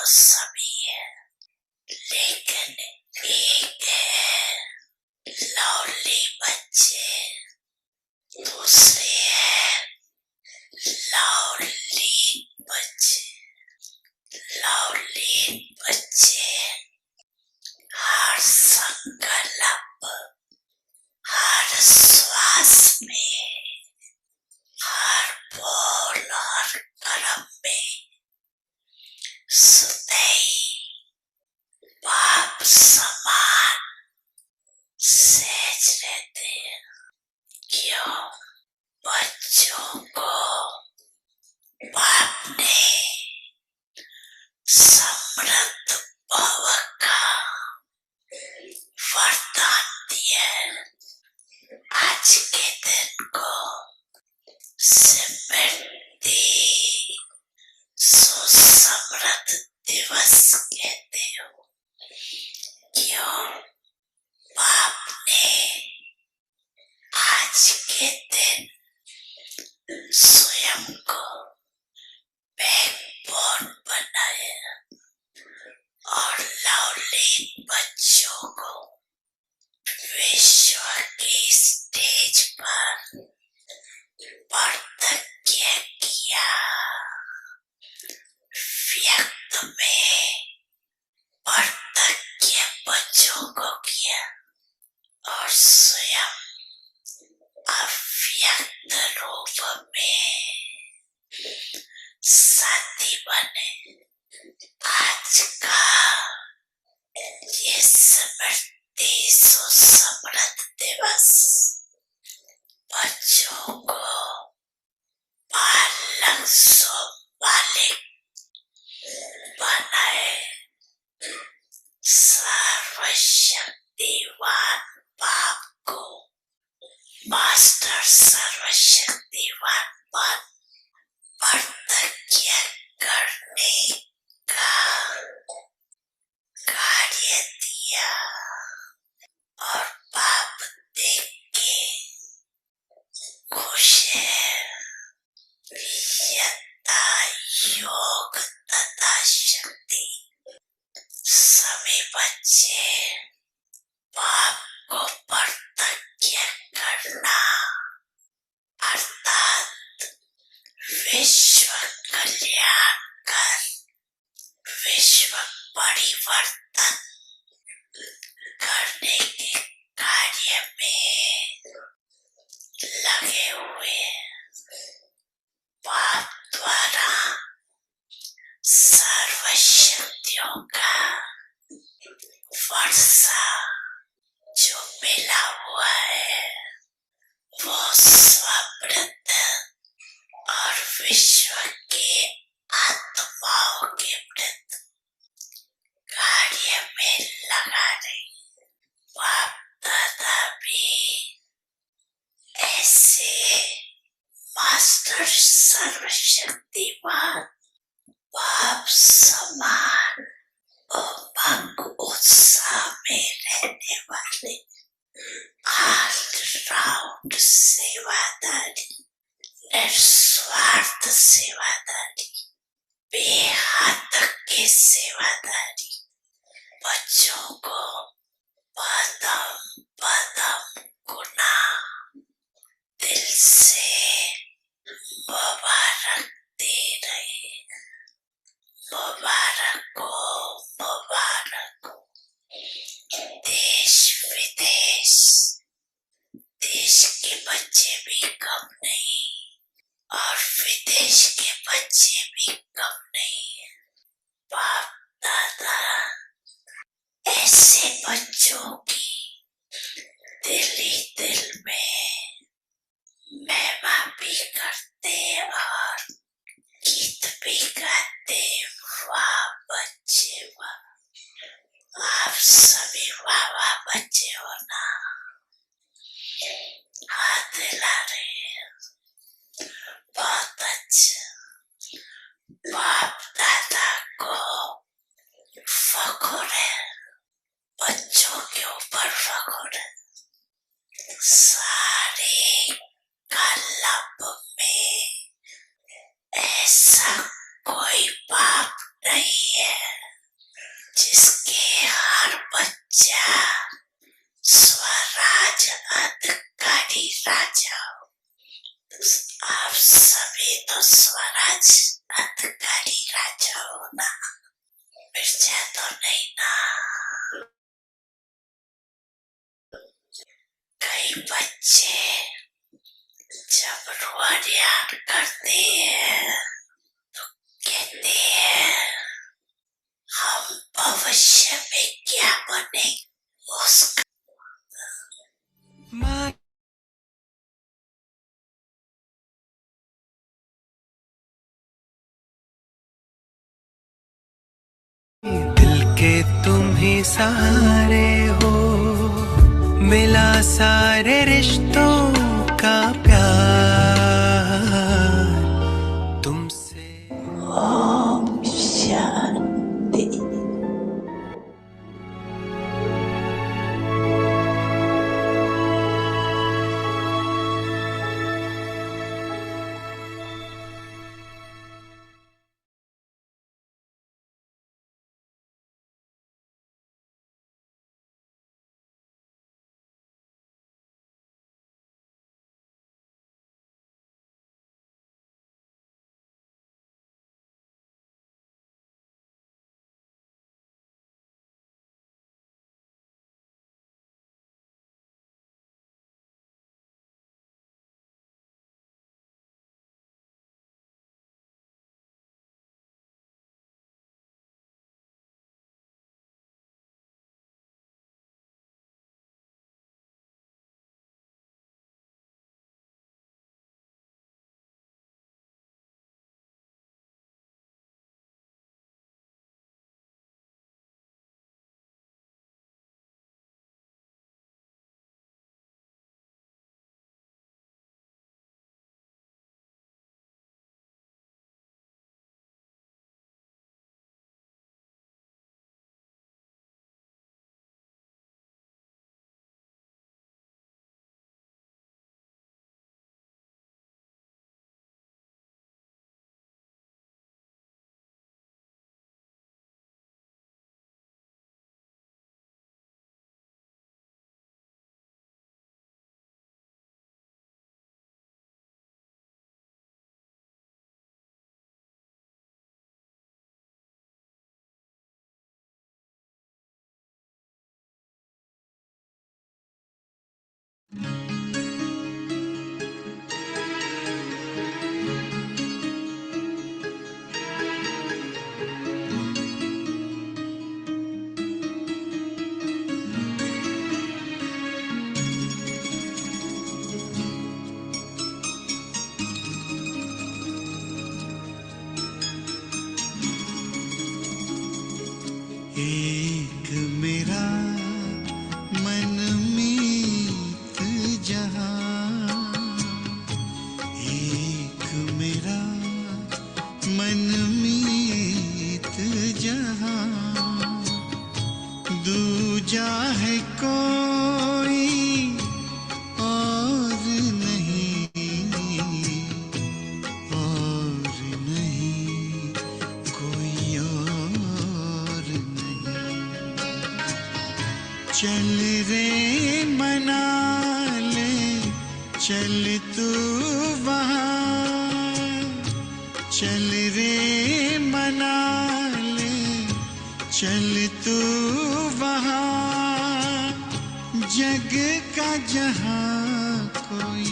तो सभी है, लेकिन एक है लवली बच्चे, दूसरे है लवली बच्चे। लवली बच्चे हर संकल्प, हर श्वास में, हर बोल और कर्म में सदैव बाप समान सहज रहते हैं। क्यों? बच्चों को बाप ने समृद्ध भव का वरदान दिया है। आज के दिन को समृद्धि सुसमृद्ध दिवस कहते हो। क्यों? बाप ने आज के दिन स्वयं को बैकबोन बनाया और लवली बच्चों को विश्व की स्टेज पर प्रतिज्ञा किया। व्यक्त में प्रतिज्ञा बच्चों को किया और स्वयं अव्यक्त रूप में साथी बने। आज का ये स्मृति सुसमृद्ध दिवस बच्चों को बालक बालिक बनाए। सर्वशक्तिवान बाप को मास्टर सर्वशक्तिवान बन प्रतिज्ञा करने का कार्य दिया और बाप देख के खुश है। यथा योग तथा शक्ति। सभी बच्चे बाप को प्रतिज्ञा करना अर्थात विश्व कल्याण कर विश्व परिवर्तन करने के कार्य में लगे हुए हैं। बाप द्वारा सर्वशक्तियों का वर्षा जो मिला हुआ है वो स्ववृद्ध और विश्व के आत्माओं के वृद्ध कार्य में लगा रही। बाप दादा भी ऐसे मास्टर सर्वशक्तिवान बाप समान उमंग उत्साह में रहने वाले ऑलराउंड सेवादारी, निस्वार्थ सेवादारी, बेहद के सेवादारी बच्चों को पदम पदम गुना दिल से मुबारक दे रहे। मुबारक हो, मुबारक हो। देश विदेश, देश के बच्चे भी कम नहीं और विदेश के बच्चे भी कम नहीं। बाप दादा ऐसे बच्चों की दिल ही दिल में महिमा भी करते और गीत भी गाते। वाह बच्चे वाह, आप सभी वाह वाह बच्चे हो ना। हाथ हिला रहे हैं, बहुत अच्छा। बाप दादा को फख्र है, बच्चों के ऊपर फख्र है। बलात्कारी राजा होना मिर्जा तो नहीं ना। कई बच्चे जब रुआरियान करते हैं तो कहते हैं हम भविष्य में क्या बने उसका। दिल के तुम ही सहारे हो, मिला सारे रिश्तों का प्यार तुमसे। ओम शांति। एक मेरा मनमीत जहां, एक मेरा मनमीत जहां, दूजा है कोई और नहीं, और नहीं कोई और नहीं। चल रे मना ले चल तू वहाँ, चल रे मना ले चल तू वहाँ, जग का जहाँ कोई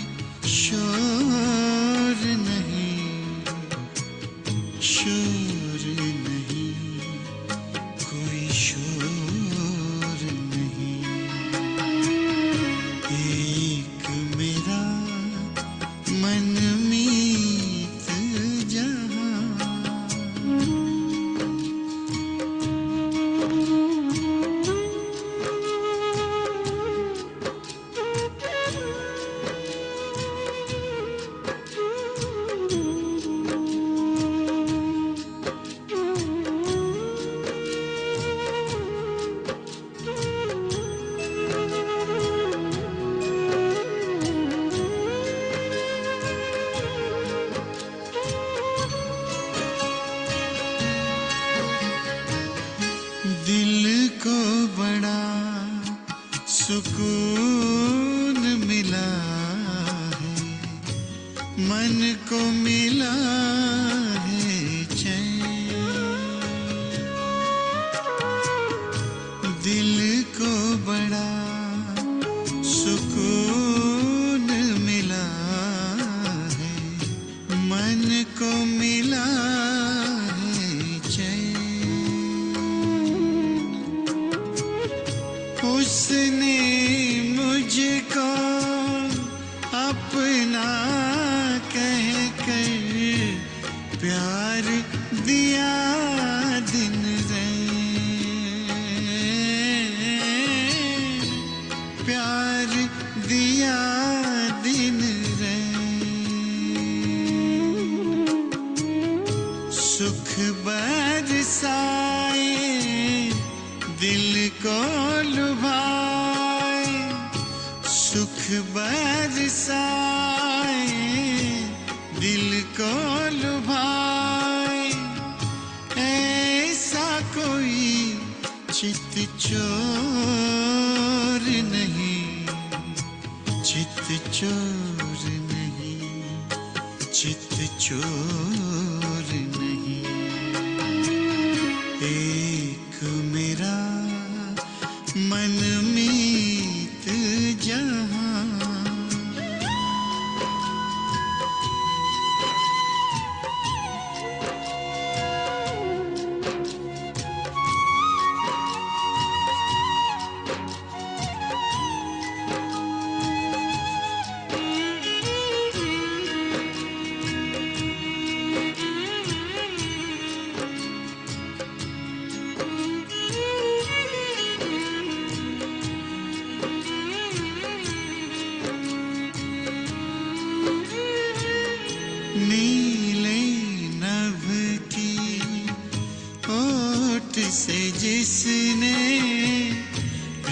शोर नहीं, शोर नहीं कोई शोर नहीं। एक मेरा मनमीत जहां। दिल को बड़ा सुकून मिला है, मन को मिला है चैन। दिया दिन प्यार दिया दिन सुख बरसाए दिल को लुभाए सुख बरसाए दिल को लुभाए ऐसा कोई चित चोर नहीं चित चोर नहीं चित चोर नहीं एक मेरा मनमीत जहां नीले नभ की ओट से जिसने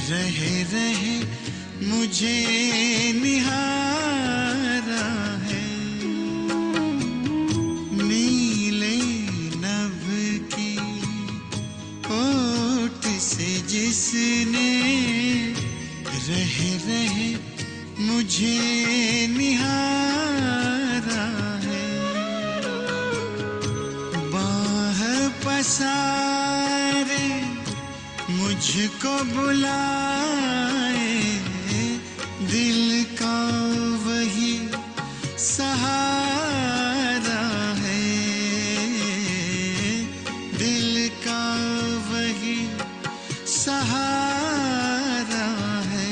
रहे रहे मुझे निहारा है नीले नभ की ओट से जिसने रहे रहे मुझे निहारा पसारे मुझको बुलाए दिल का वही सहारा है दिल का वही सहारा है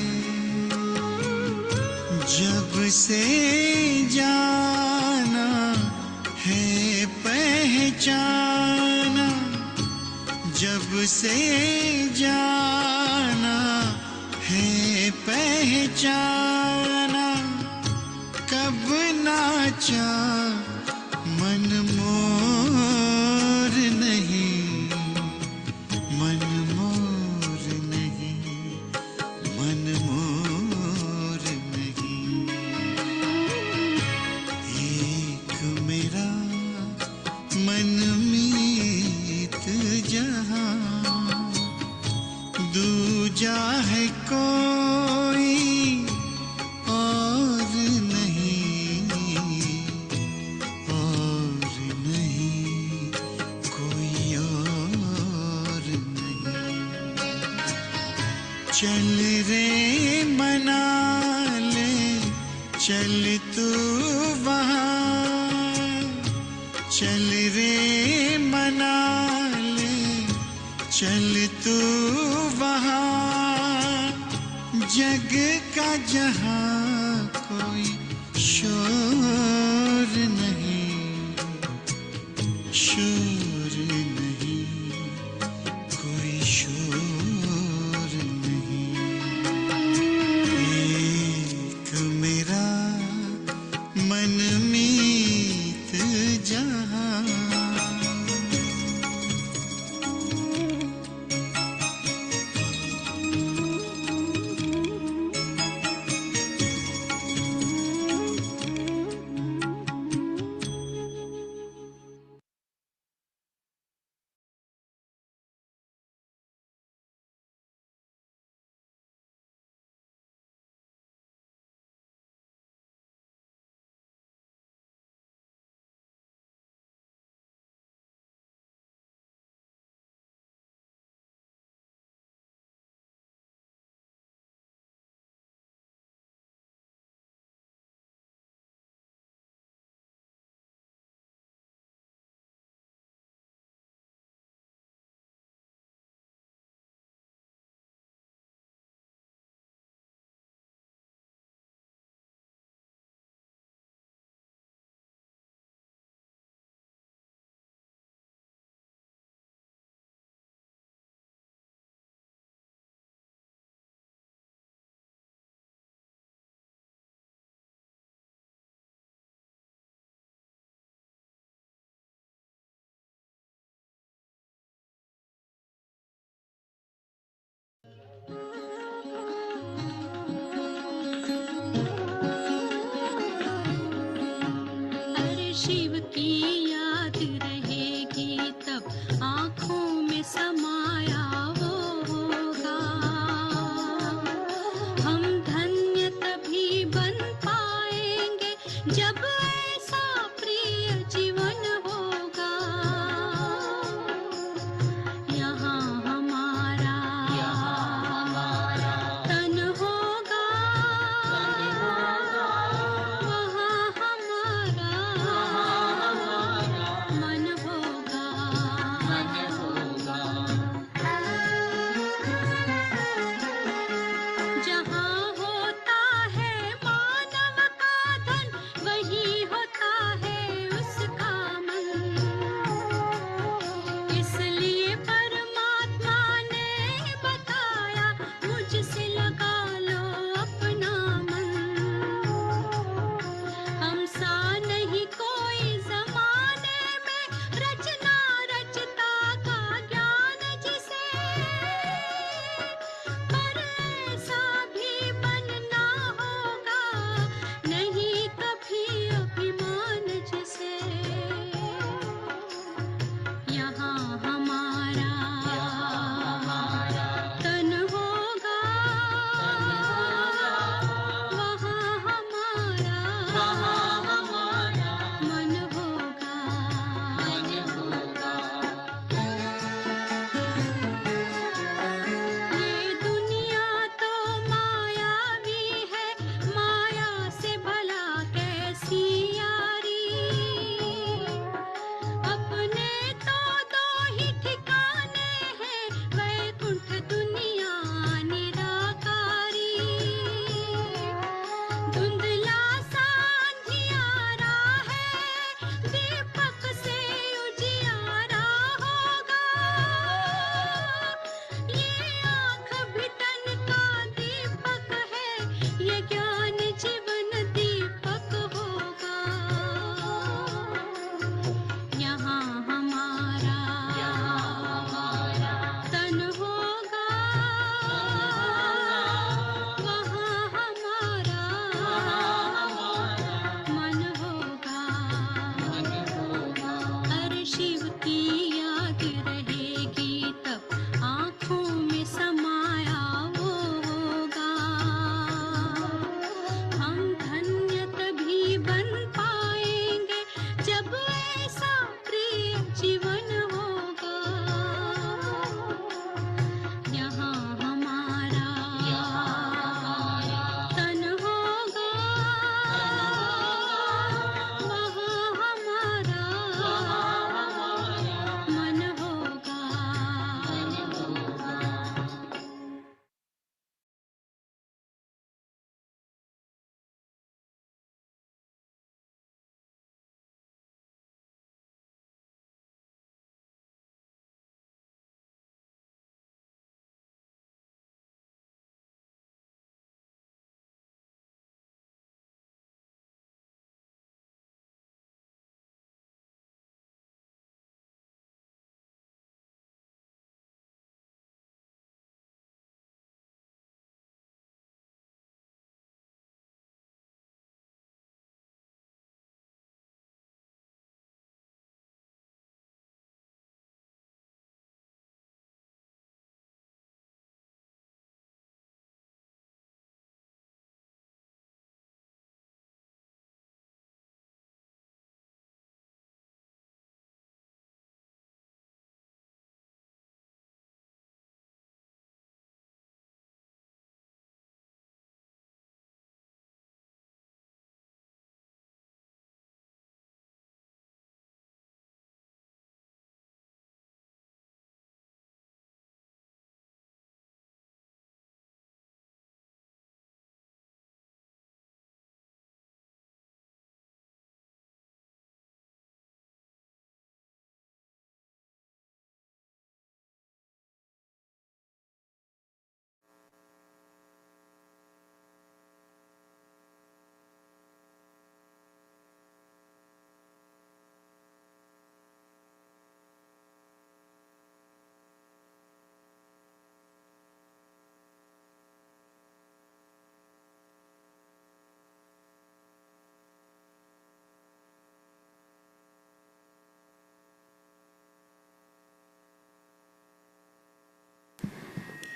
जब से जाना है पहचाना जब से जाना है पहचाना कब नाचा मन मोर नहीं मन मोर नहीं मन मोर नहीं एक मेरा मनमीत जहां दूजा है कोई और नहीं कोई और नहीं चल रे मना ले चल तू वहाँ चल रे मना ले चल तू वहाँ जग का जहाँ कोई शोर नहीं शोर नहीं कोई शोर नहीं एक मेरा मनमीत जहां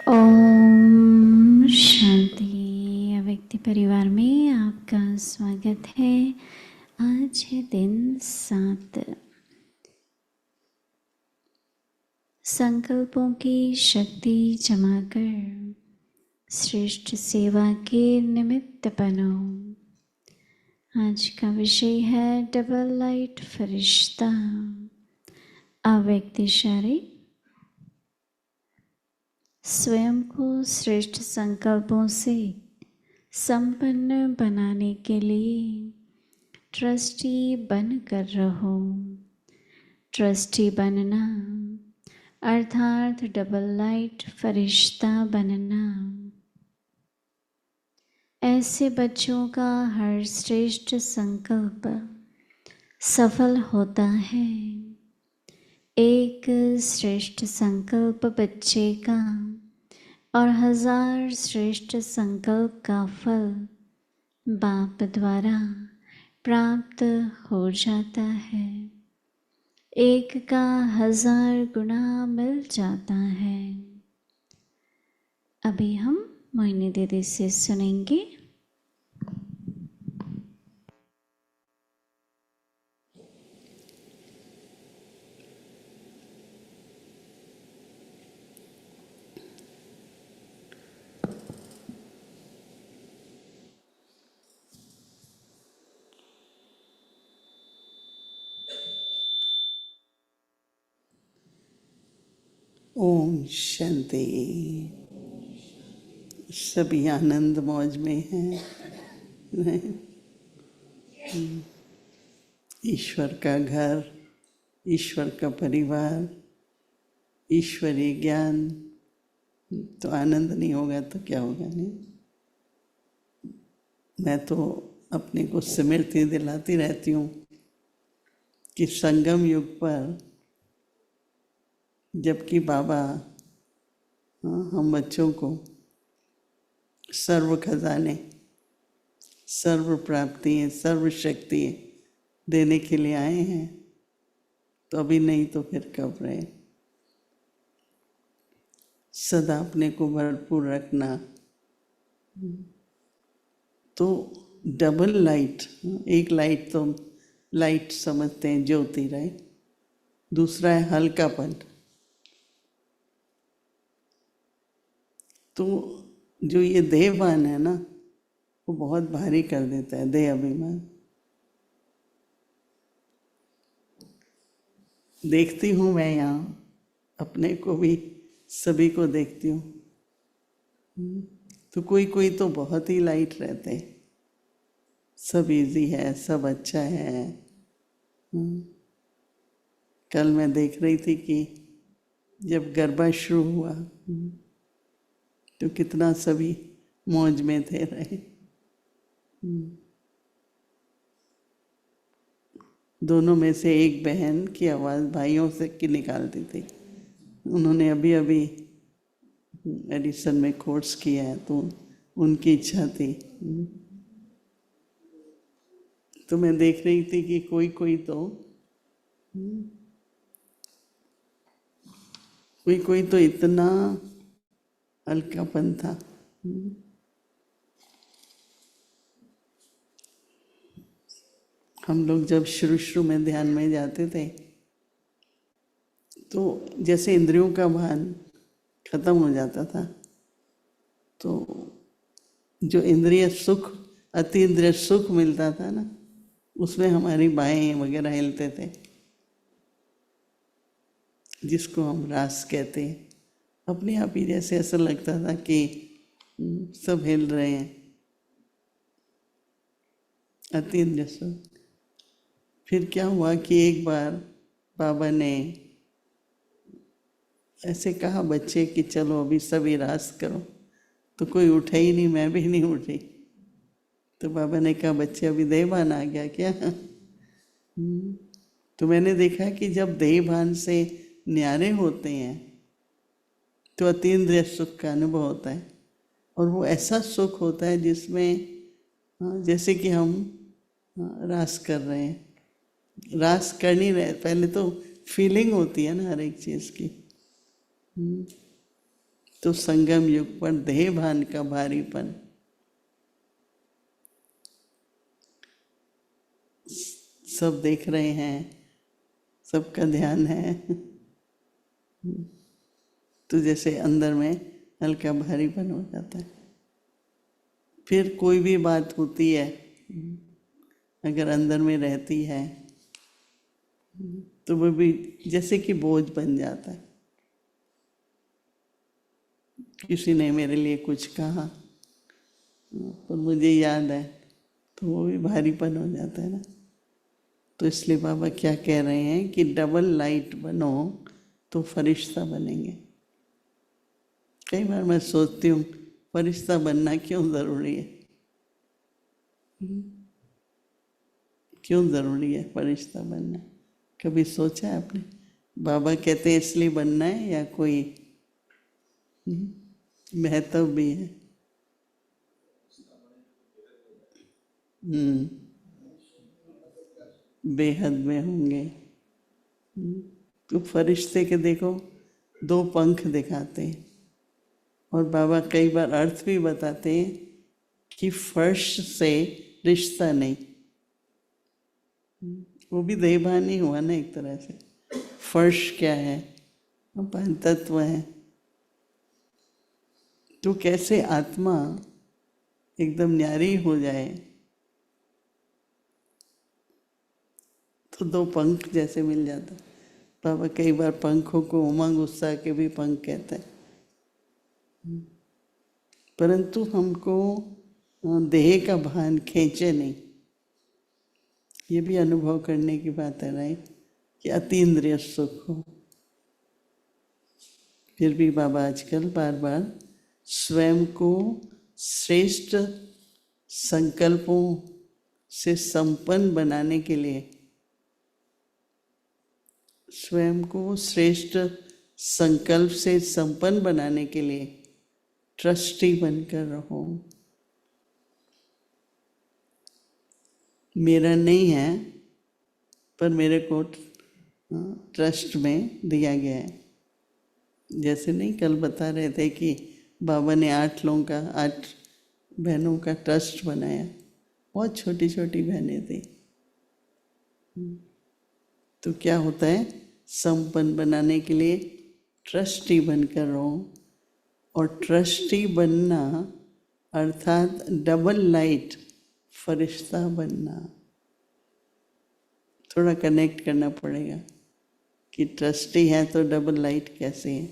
ओम शांति। व्यक्ति परिवार में आपका स्वागत है। आज है दिन 7। संकल्पों की शक्ति जमाकर श्रेष्ठ सेवा के निमित्त बनो। आज का विषय है डबल लाइट फरिश्ता। अव्यक्तिशाली स्वयं को श्रेष्ठ संकल्पों से संपन्न बनाने के लिए ट्रस्टी बन कर रहो। ट्रस्टी बनना अर्थात डबल लाइट फरिश्ता बनना। ऐसे बच्चों का हर श्रेष्ठ संकल्प सफल होता है। एक श्रेष्ठ संकल्प बच्चे का और 1000 श्रेष्ठ संकल्प का फल बाप द्वारा प्राप्त हो जाता है। एक का 1000 गुना मिल जाता है। अभी हम मोहिनी दीदी से सुनेंगे। ओम शांति। सभी आनंद मौज में हैं। ईश्वर का घर, ईश्वर का परिवार, ईश्वरीय ज्ञान, तो आनंद नहीं होगा तो क्या होगा। नहीं, मैं तो अपने को स्मृति दिलाती रहती हूँ कि संगम युग पर जबकि बाबा हम बच्चों को सर्व खजाने, सर्व प्राप्तियाँ, सर्व शक्तियाँ देने के लिए आए हैं, तो अभी नहीं तो फिर कब रहे। सदा अपने को भरपूर रखना। तो डबल लाइट, एक लाइट तो लाइट समझते हैं ज्योति, राइट। दूसरा है हल्कापन। तो जो ये देहभान है ना, वो बहुत भारी कर देता है, देह अभिमान। देखती हूँ मैं यहाँ, अपने को भी, सभी को देखती हूँ, तो कोई कोई तो बहुत ही लाइट रहते, सब इजी है, सब अच्छा है। कल मैं देख रही थी कि जब गरबा शुरू हुआ तो कितना सभी मौज में थे रहे। दोनों में से एक बहन की आवाज़ भाइयों से की निकालती थी। उन्होंने अभी अभी एडिसन में कोर्स किया है, तो उनकी इच्छा थी। तो मैं देख रही थी कि कोई कोई तो इतना हल्कापन था। हम लोग जब शुरू में ध्यान में जाते थे तो जैसे इंद्रियों का भान खत्म हो जाता था, तो जो इंद्रिय सुख, अति इंद्रिय सुख मिलता था ना, उसमें हमारी बाहें वगैरह हिलते थे, जिसको हम रास कहते हैं। अपने आप ही जैसे ऐसा लगता था कि सब हिल रहे हैं, अति इंद्रिय सुख। फिर क्या हुआ कि एक बार बाबा ने ऐसे कहा बच्चे कि चलो अभी सभी रास करो, तो कोई उठा ही नहीं, मैं भी नहीं उठी। तो बाबा ने कहा बच्चे अभी देहभान आ गया क्या? तो मैंने देखा कि जब देहभान से न्यारे होते हैं तो अतीन्द्रिय सुख का अनुभव होता है, और वो ऐसा सुख होता है जिसमें जैसे कि हम रास कर रहे हैं, रास कर नहीं रहे, पहले तो फीलिंग होती है ना हर एक चीज़ की। तो संगम युग पर देह भान का भारीपन सब देख रहे हैं, सबका ध्यान है, तो जैसे अंदर में हल्का भारीपन हो जाता है। फिर कोई भी बात होती है, अगर अंदर में रहती है तो वो भी जैसे कि बोझ बन जाता है। किसी ने मेरे लिए कुछ कहा पर मुझे याद है, तो वो भी भारीपन हो जाता है ना। तो इसलिए बाबा क्या कह रहे हैं कि डबल लाइट बनो तो फरिश्ता बनेंगे। कई बार मैं सोचती हूँ फरिश्ता बनना क्यों ज़रूरी है, क्यों ज़रूरी है फरिश्ता बनना? कभी सोचा है आपने? बाबा कहते हैं इसलिए बनना है या कोई महत्व भी है? बेहद में होंगे। तो फरिश्ते के देखो 2 पंख दिखाते हैं, और बाबा कई बार अर्थ भी बताते हैं कि फर्श से रिश्ता नहीं। वो भी देहभान ही हुआ ना एक तरह से। फर्श क्या है? अपन तत्व है। तो कैसे आत्मा एकदम न्यारी हो जाए, तो 2 पंख जैसे मिल जाता। बाबा कई बार पंखों को उमंग उत्साह के भी पंख कहते हैं, परंतु हमको देह का भान खींचे नहीं। ये भी अनुभव करने की बात है, राइट? कि अतीन्द्रिय सुख हो। फिर भी बाबा आजकल बार बार स्वयं को श्रेष्ठ संकल्पों से संपन्न बनाने के लिए, स्वयं को श्रेष्ठ संकल्प से संपन्न बनाने के लिए ट्रस्टी बनकर रहो। मेरा नहीं है पर मेरे को ट्रस्ट में दिया गया है। जैसे नहीं कल बता रहे थे कि बाबा ने 8 लोगों का, 8 बहनों का ट्रस्ट बनाया। बहुत छोटी छोटी बहनें थी। तो क्या होता है, संपन्न बनाने के लिए ट्रस्टी बनकर रहो। और ट्रस्टी बनना अर्थात डबल लाइट फरिश्ता बनना। थोड़ा कनेक्ट करना पड़ेगा कि ट्रस्टी है तो डबल लाइट कैसे है।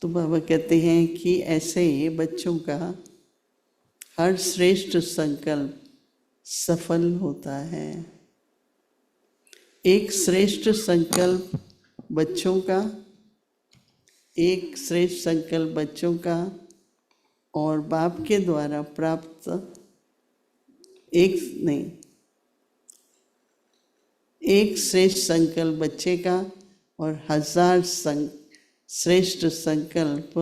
तो बाबा कहते हैं कि ऐसे बच्चों का हर श्रेष्ठ संकल्प सफल होता है। एक श्रेष्ठ संकल्प बच्चों का, एक श्रेष्ठ संकल्प बच्चों का और बाप के द्वारा प्राप्त एक श्रेष्ठ संकल्प बच्चे का और 1000 श्रेष्ठ संकल्प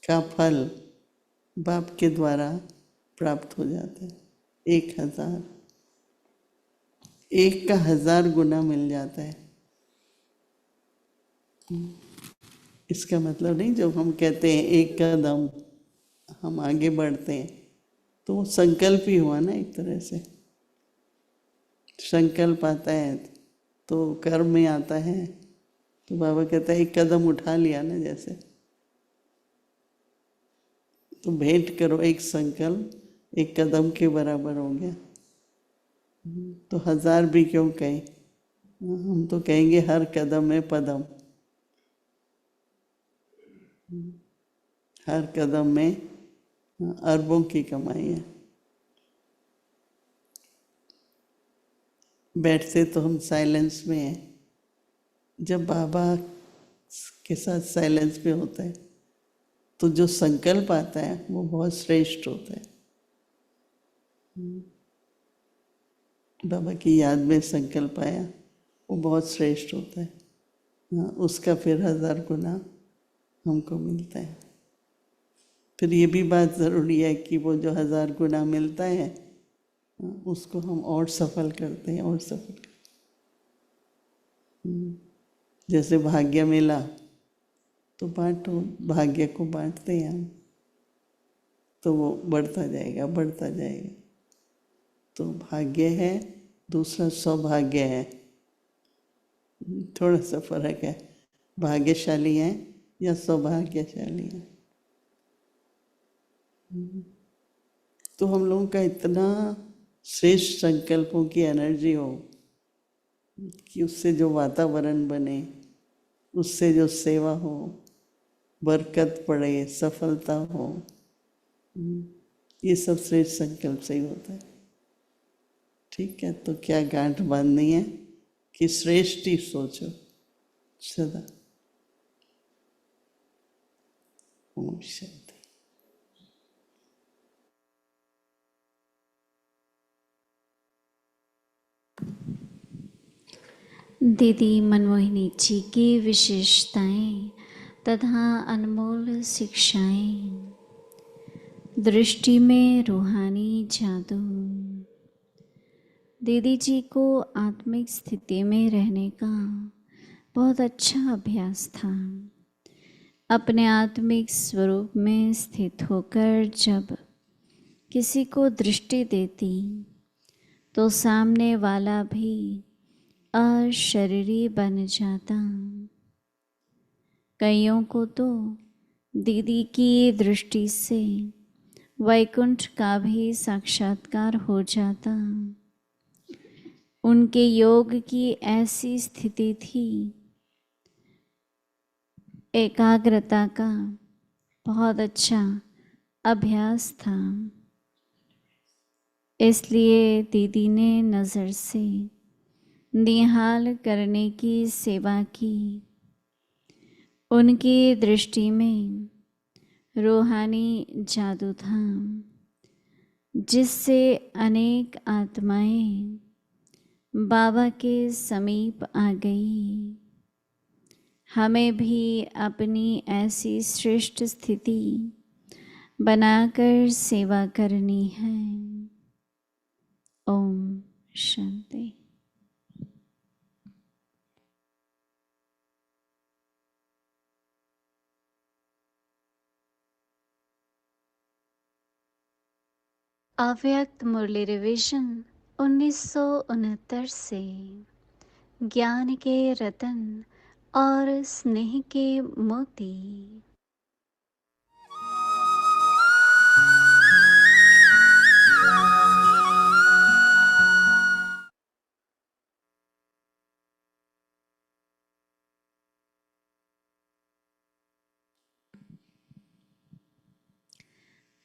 का फल बाप के द्वारा प्राप्त हो जाता है। 1000, एक का 1000 गुना मिल जाता है। इसका मतलब नहीं, जब हम कहते हैं एक कदम हम आगे बढ़ते हैं, तो वो संकल्प ही हुआ ना एक तरह से। संकल्प आता है तो कर्म में आता है। तो बाबा कहता है एक कदम उठा लिया ना जैसे, तो भेंट करो एक संकल्प एक कदम के बराबर हो गया। तो 1000 भी क्यों कहें, हम तो कहेंगे हर कदम में पदम। हर कदम में अरबों की कमाई है। बैठते तो हम साइलेंस में हैं, जब बाबा के साथ साइलेंस में होता है तो जो संकल्प आता है वो बहुत श्रेष्ठ होता है। बाबा की याद में संकल्प आया, वो बहुत श्रेष्ठ होता है। उसका फिर 1000 गुना हमको मिलता है। फिर ये भी बात ज़रूरी है कि वो जो 1000 गुना मिलता है उसको हम और सफल करते हैं, और सफल करते। जैसे भाग्य मेला तो बांटो, भाग्य को बांटते हैं हम, तो वो बढ़ता जाएगा, बढ़ता जाएगा। तो भाग्य है, दूसरा सौभाग्य है, थोड़ा सा फर्क है, भाग्यशाली हैं या सौभाग्यशाली हैं। तो हम लोगों का इतना श्रेष्ठ संकल्पों की एनर्जी हो कि उससे जो वातावरण बने, उससे जो सेवा हो, बरकत पड़े, सफलता हो, ये सब श्रेष्ठ संकल्प से ही होता है। ठीक है, तो क्या गांठ बांधनी है कि श्रेष्ठ ही सोचो सदा। ओम शांति। दीदी मनमोहिनी जी की विशेषताएं तथा अनमोल शिक्षाएं। दृष्टि में रूहानी जादू। दीदी जी को आत्मिक स्थिति में रहने का बहुत अच्छा अभ्यास था। अपने आत्मिक स्वरूप में स्थित होकर जब किसी को दृष्टि देती तो सामने वाला भी अशरीरी बन जाता। कईयों को तो दीदी की दृष्टि से वैकुंठ का भी साक्षात्कार हो जाता। उनके योग की ऐसी स्थिति थी, एकाग्रता का बहुत अच्छा अभ्यास था। इसलिए दीदी ने नज़र से निहाल करने की सेवा की। उनकी दृष्टि में रूहानी जादू था, जिससे अनेक आत्माएं बाबा के समीप आ गई। हमें भी अपनी ऐसी श्रेष्ठ स्थिति बनाकर सेवा करनी है। ओम शांति। अव्यक्त मुरली रिविजन 1969 से ज्ञान के रतन और स्नेह के मोती।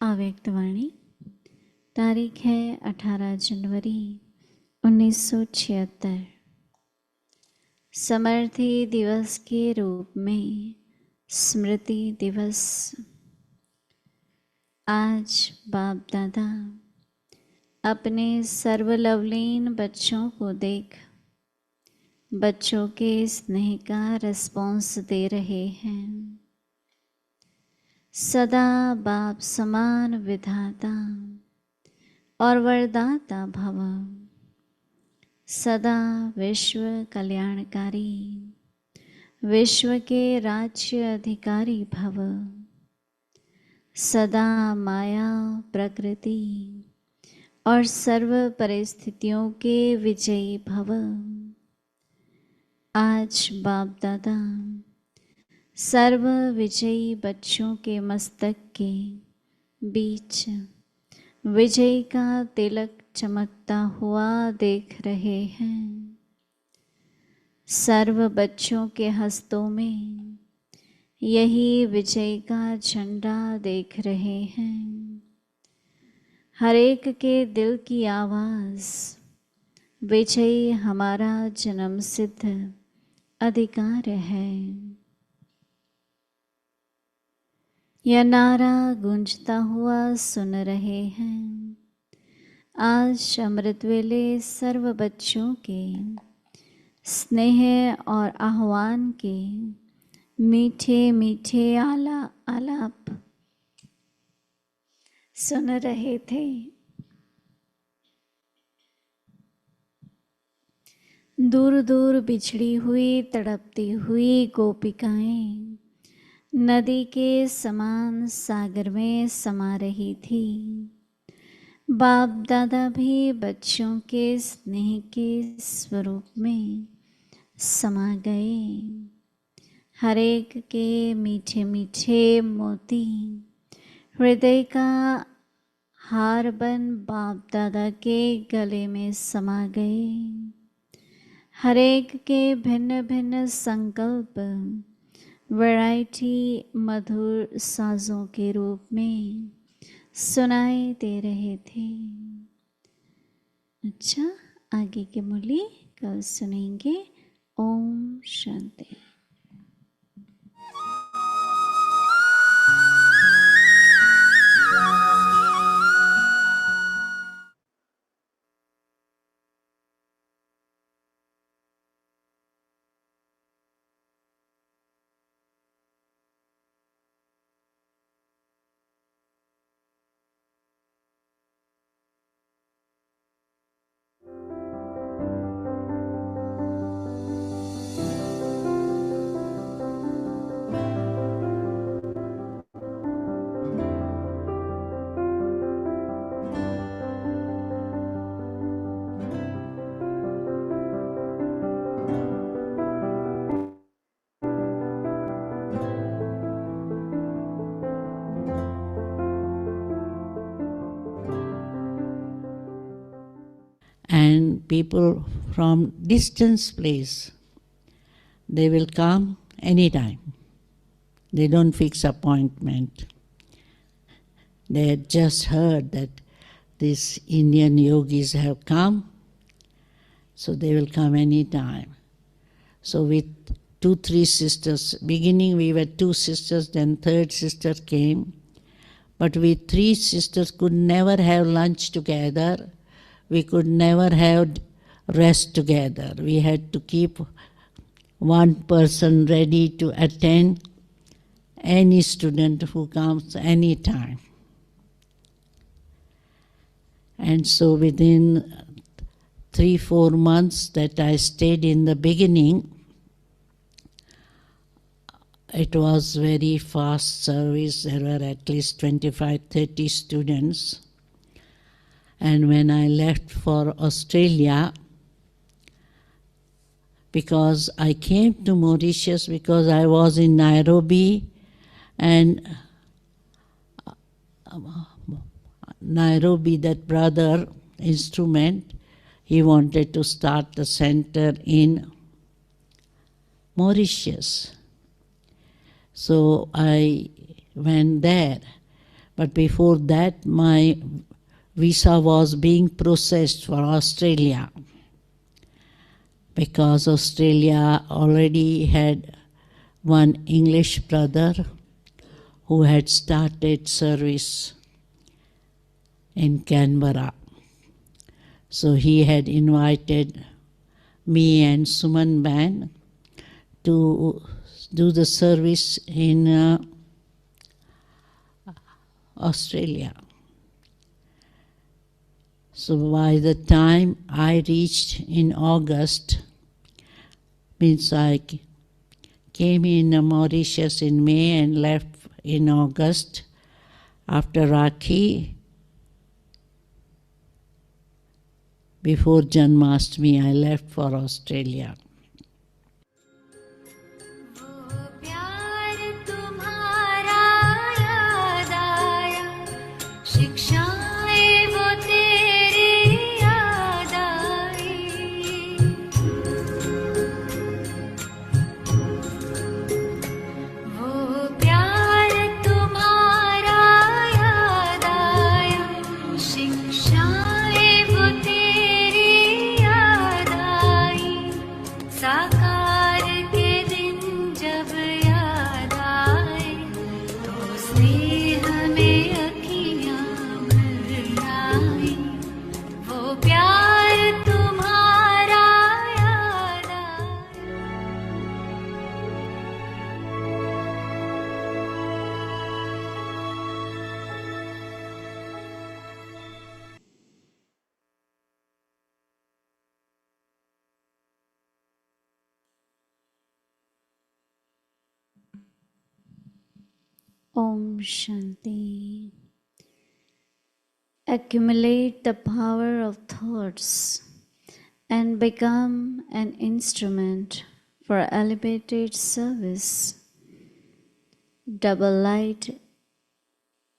अव्यक्त वाणी तारीख है 18 जनवरी 1976। समर्थी दिवस के रूप में स्मृति दिवस। आज बाप दादा अपने सर्वलवलीन बच्चों को देख बच्चों के स्नेह का रिस्पॉन्स दे रहे हैं। सदा बाप समान विधाता और वरदाता भव। सदा विश्व कल्याणकारी, विश्व के राज्य अधिकारी भव। सदा माया प्रकृति और सर्व परिस्थितियों के विजयी भव। आज बाप दादा सर्व विजयी बच्चों के मस्तक के बीच विजय का तिलक चमकता हुआ देख रहे हैं। सर्व बच्चों के हस्तों में यही विजय का झंडा देख रहे हैं। हर एक के दिल की आवाज़, विजय हमारा जन्म सिद्ध अधिकार है। यह नारा गूंजता हुआ सुन रहे हैं। आज अमृत वेले सर्व बच्चों के स्नेह और आह्वान के मीठे मीठे आलाप सुन रहे थे। दूर दूर बिछड़ी हुई तड़पती हुई गोपिकाएं नदी के समान सागर में समा रही थी। बाप दादा भी बच्चों के स्नेह के स्वरूप में समा गए। हर एक के मीठे मीठे मोती हृदय का हार बन बाप दादा के गले में समा गए। हर एक के भिन्न भिन्न संकल्प वैरायटी मधुर साजों के रूप में सुनाई दे रहे थे। अच्छा, आगे के मुरली कल सुनेंगे। Om Shanti. And people from distant place, they will come anytime. They don't fix appointment. They had just heard that these Indian yogis have come, so they will come anytime. So with 2-3 sisters, beginning we were 2 sisters, then third sister came, but we 3 sisters could never have lunch together. We could never have rest together. We had to keep one person ready to attend any student who comes anytime. And so within 3-4 months that I stayed in the beginning, it was very fast service. There were at least 25-30 students. And when I left for Australia, because I came to Mauritius because I was in Nairobi, and Nairobi, that brother instrument, he wanted to start the center in Mauritius. So I went there. But before that, my visa was being processed for Australia, because Australia already had one English brother who had started service in Canberra. So he had invited me and Suman Ban to do the service in Australia. So by the time I reached in August, means I came in Mauritius in May and left in August. After Rakhi, before Janmashtami, I left for Australia. Om Shanti. Accumulate the power of thoughts and become an instrument for elevated service. Double light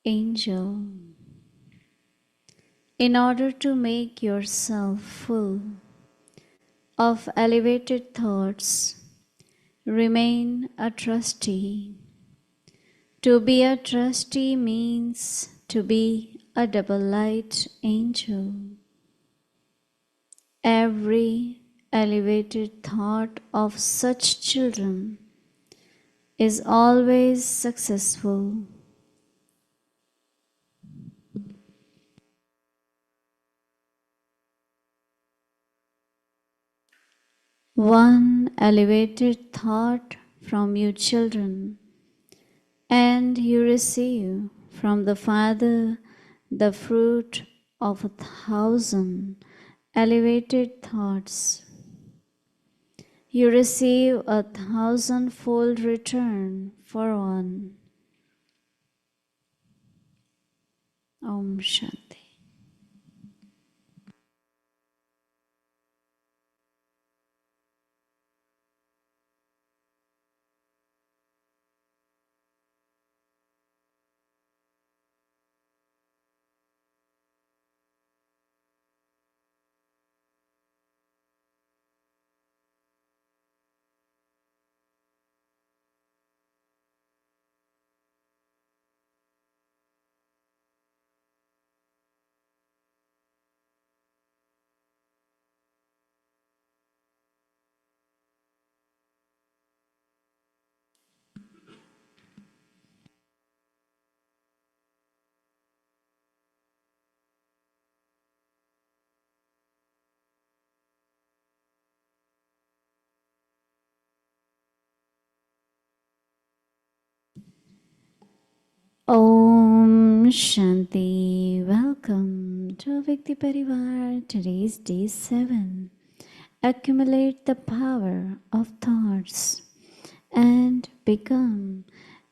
angel. In order to make yourself full of elevated thoughts, remain a trustee. To be a trustee means to be a double light angel. Every elevated thought of such children is always successful. One elevated thought from you children, and you receive from the Father the fruit of 1,000 elevated thoughts. You receive 1,000-fold return for one. Om Shanti. Om Shanti. Welcome to Vikti Parivar. Today is day 7. Accumulate the power of thoughts and become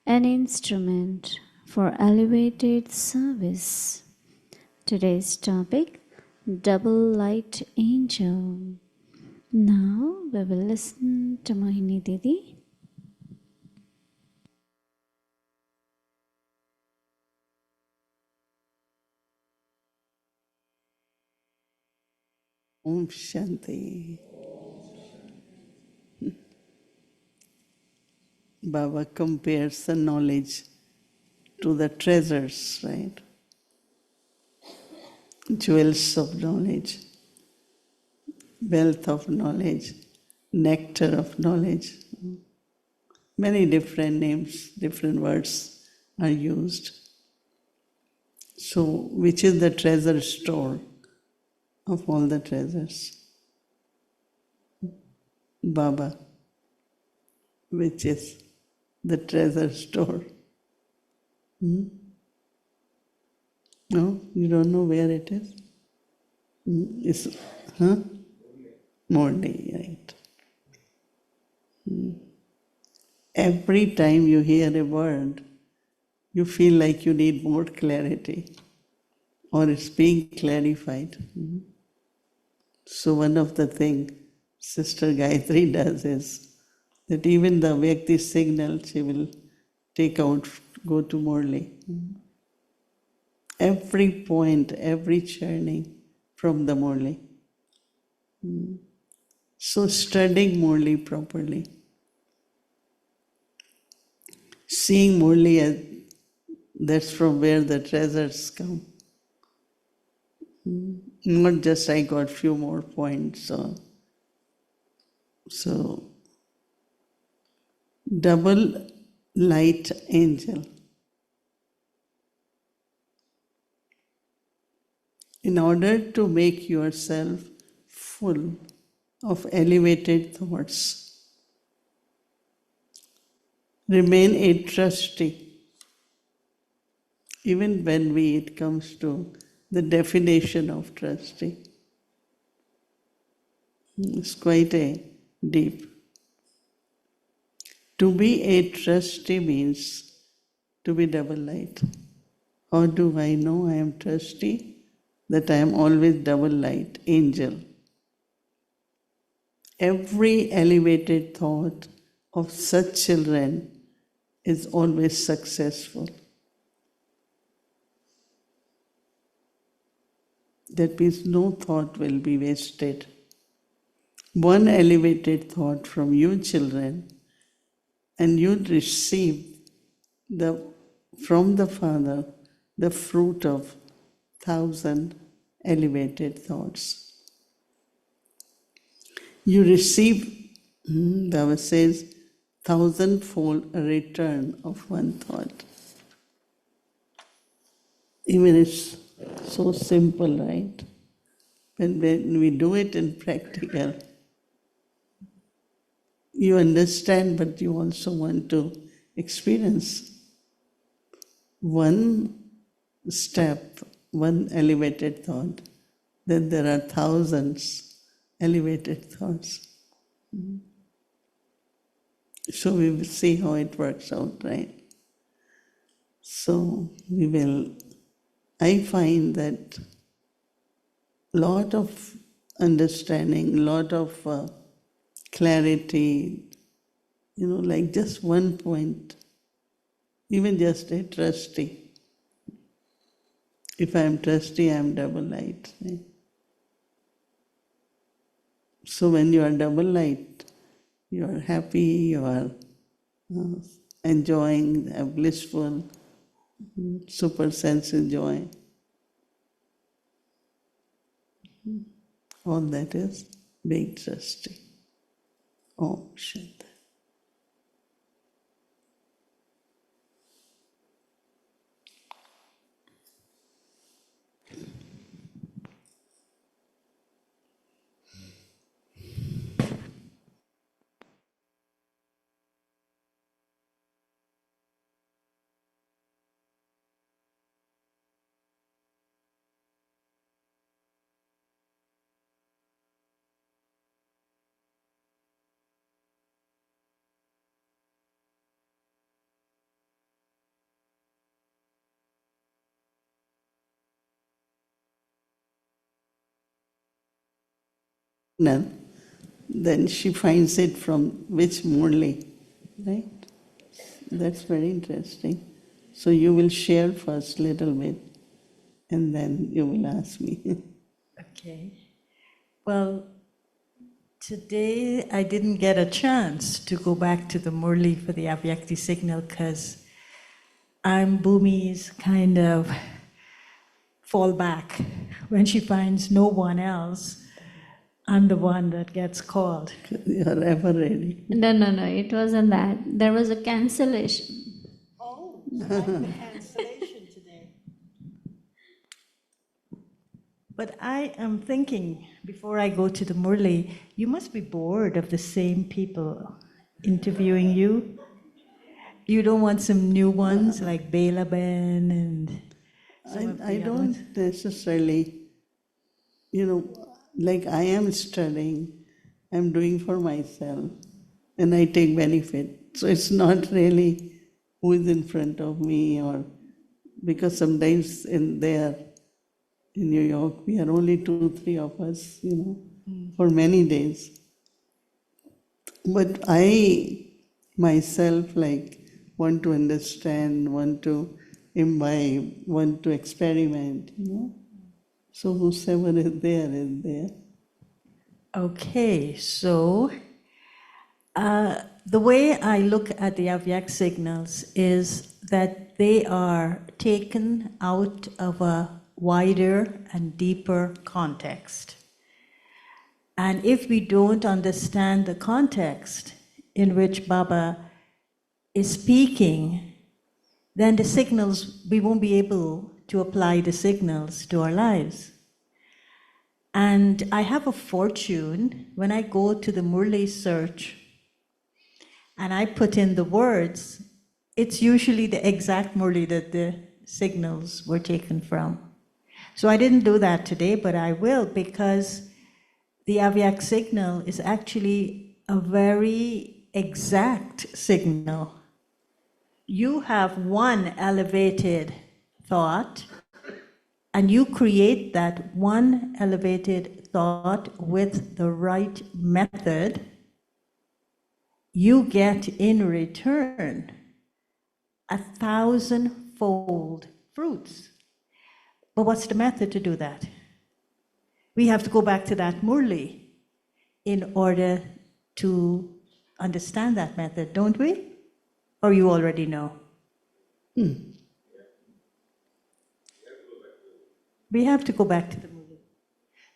an instrument for elevated service. Today's topic, Double Light Angel. Now we will listen to Mohini Didi. Om Shanti. Baba compares the knowledge to the treasures, right? Jewels of knowledge, wealth of knowledge, nectar of knowledge. Many different names, different words are used. So, which is the treasure store of all the treasures? Baba, which is the treasure store. No, you don't know where it is? It's, huh? Morning, right. Every time you hear a word, you feel like you need more clarity or it's being clarified. So one of the things Sister Gayatri does is that even the Vyakti signal she will take out, go to Murli. Every point, every churning from the Murli. So studying Murli properly. Seeing Murli as that's from where the treasures come. Not just I got few more points. So double light angel. In order to make yourself full of elevated thoughts, remain a trustee. Even when it comes to the definition of trustee, it's quite a deep. To be a trustee means to be double light. How do I know I am trustee? That I am always double light, angel. Every elevated thought of such children is always successful. That means no thought will be wasted. One elevated thought from you children, and you'd receive from the Father the fruit of 1,000 elevated thoughts. You receive, Baba says, 1,000-fold return of one thought. Even it's so simple, right? When we do it in practical, you understand, but you also want to experience. One step, one elevated thought, then there are thousands elevated thoughts. So we will see how it works out, right? So I find that lot of understanding, lot of clarity, like just one point, even just a trustee. If I am trustee, I am double light. Right? So when you are double light, you are happy, you are enjoying a blissful, super sensitive joy. All that is being trustee. Om Shanti. Then she finds it from which Murli, right? That's very interesting. So you will share first a little bit, and then you will ask me. Okay. Well, today I didn't get a chance to go back to the Murli for the Avyakti signal because I'm Bhumi's kind of fallback. When she finds no one else, I'm the one that gets called. You are ever ready. No, it wasn't that. There was a cancellation. Oh, cancellation today. But I am thinking, before I go to the Murli, you must be bored of the same people interviewing you. You don't want some new ones like Bela Ben and some of the I other don't ones? necessarily, like I am studying, I'm doing for myself, and I take benefit. So it's not really who is in front of me, or because sometimes in New York, we are only 2-3 of us, for many days. But I myself want to understand, want to imbibe, want to experiment, So whosoever is there is there. Okay, so the way I look at the Avyak signals is that they are taken out of a wider and deeper context. And if we don't understand the context in which Baba is speaking, then the signals, we won't be able to apply the signals to our lives. And I have a fortune when I go to the Murli search and I put in the words, it's usually the exact Murli that the signals were taken from. So I didn't do that today, but I will, because the Avyak signal is actually a very exact signal. you have one elevated thought, and you create that one elevated thought with the right method, you get in return 1,000-fold fruits. But what's the method to do that? We have to go back to that Murli in order to understand that method, don't we? Or you already know? We have to go back to the Murli.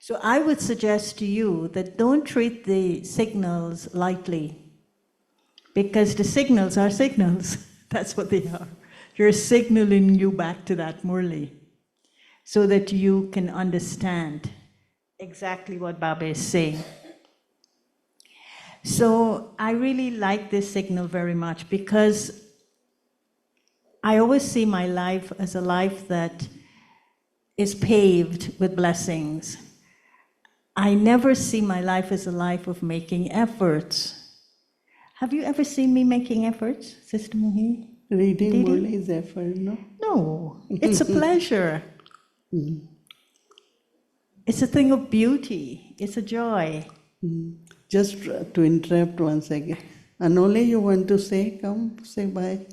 So I would suggest to you that don't treat the signals lightly, because the signals are signals. That's what they are. You're signaling you back to that Murli so that you can understand exactly what Baba is saying. So I really like this signal very much, because I always see my life as a life that is paved with blessings. I never see my life as a life of making efforts. Have you ever seen me making efforts, Sister Mohini? Reading Didi? Murli's effort, no? No, it's a pleasure. It's a thing of beauty. It's a joy. Just to interrupt once again. Anole, you want to say? Come, say bye.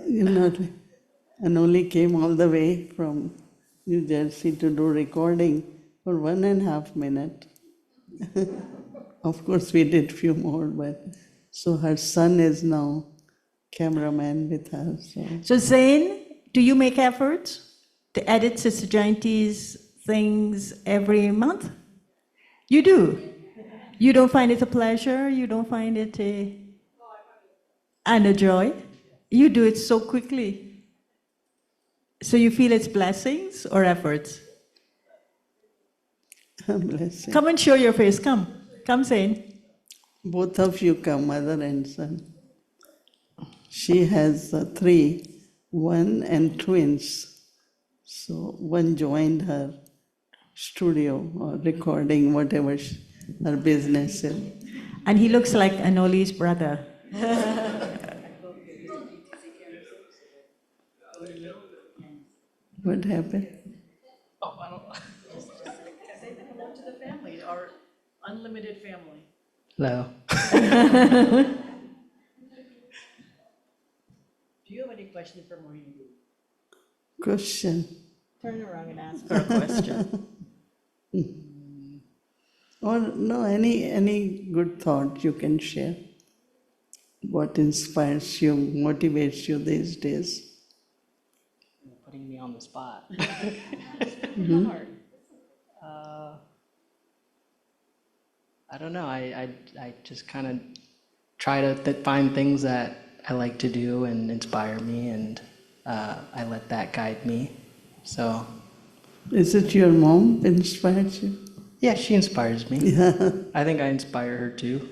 You're not. Anole came all the way from New Jersey to do recording for 1.5 minutes. Of course, we did few more, but so her son is now cameraman with her. So Zain, do you make efforts to edit Sister Jayanti's things every month? You do? You don't find it a pleasure? You don't find it and a joy? You do it so quickly. So you feel it's blessings or efforts? Blessing. Come and show your face. Come. Come, Zain. Both of you come, mother and son. She has 3, 1 and twins. So one joined her studio or recording, whatever her business is. And he looks like Anoli's brother. What happened? Oh, I don't. Say hello to the family, our unlimited family. Hello. Do you have any question for Mohini? Question. Turn around and ask her a question. Or no, any good thought you can share. What inspires you, motivates you these days? You're putting me on the spot. Hard. I don't know. I just kind of try to find things that I like to do and inspire me, and I let that guide me. So. Is it your mom inspires you? Yeah, she inspires me. Yeah. I think I inspire her too.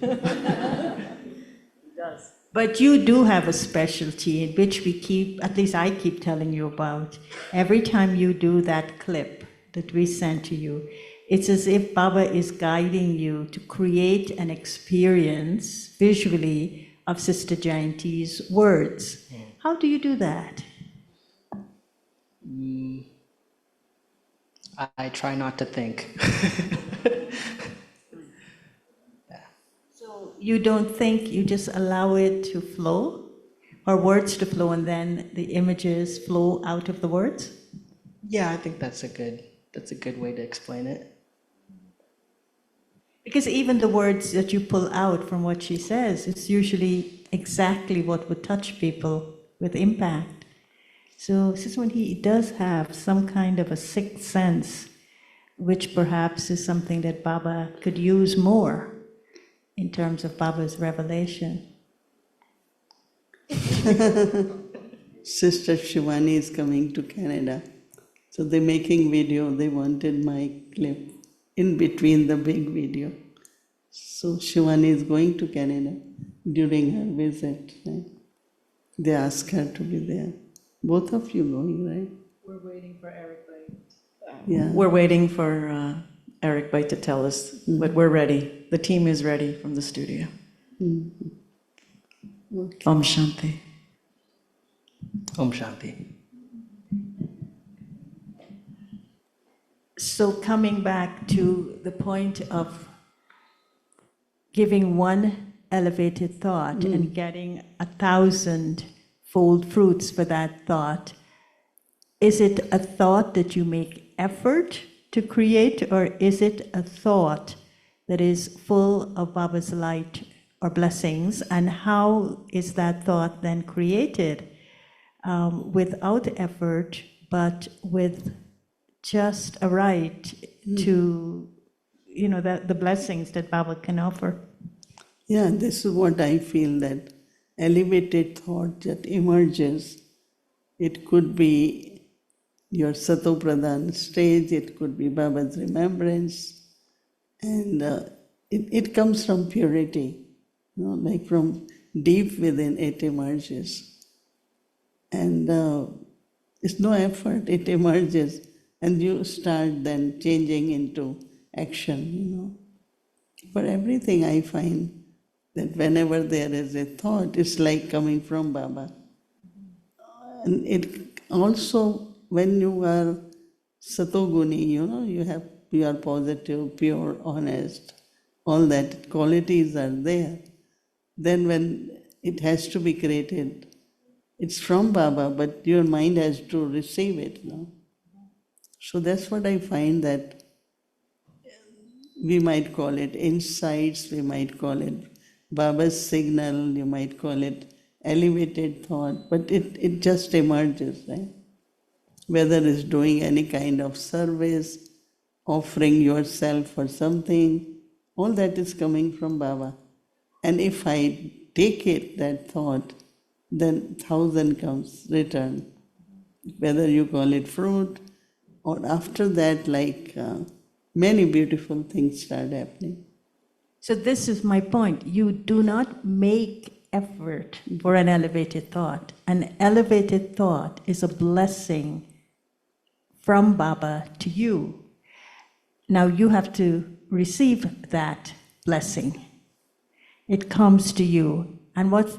But you do have a specialty in which we keep, at least I keep telling you about. Every time you do that clip that we sent to you, it's as if Baba is guiding you to create an experience visually of Sister Jayanti's words. How do you do that? I try not to think. So you don't think, you just allow it to flow, or words to flow, and then the images flow out of the words? Yeah, I think that's a good way to explain it. Because even the words that you pull out from what she says, it's usually exactly what would touch people with impact. So Sister Mohini does have some kind of a sixth sense, which perhaps is something that Baba could use more in terms of Baba's revelation. Sister Shivani is coming to Canada. So they're making video. They wanted my clip in between the big video. So Shivani is going to Canada during her visit. Right? They asked her to be there. Both of you going, right? We're waiting for Eric Bite. Yeah. We're waiting for Eric Bite to tell us, but we're ready. The team is ready from the studio. Okay. Om Shanti. Om Shanti. So coming back to the point of giving one elevated thought and getting 1,000-fold fruits for that thought, is it a thought that you make effort to create, or is it a thought that is full of Baba's light or blessings? And how is that thought then created without effort, but with just a right to, the blessings that Baba can offer? Yeah, this is what I feel, that elevated thought that emerges. It could be your Sato Pradhan stage, it could be Baba's remembrance, and it comes from purity, like from deep within it emerges. And it's no effort, it emerges, and you start then changing into action, For everything I find that whenever there is a thought, it's like coming from Baba. And it also, when you are Satoguni, you are positive, pure, honest, all that qualities are there. Then when it has to be created, it's from Baba, but your mind has to receive it. So that's what I find, that we might call it insights, we might call it Baba's signal, you might call it elevated thought, but it just emerges, right? Whether it's doing any kind of service, offering yourself for something, all that is coming from Baba. And if I take it, that thought, then 1,000 comes return. Whether you call it fruit, or after that, many beautiful things start happening. So this is my point. You do not make effort for an elevated thought. An elevated thought is a blessing from Baba to you. Now you have to receive that blessing. It comes to you. And what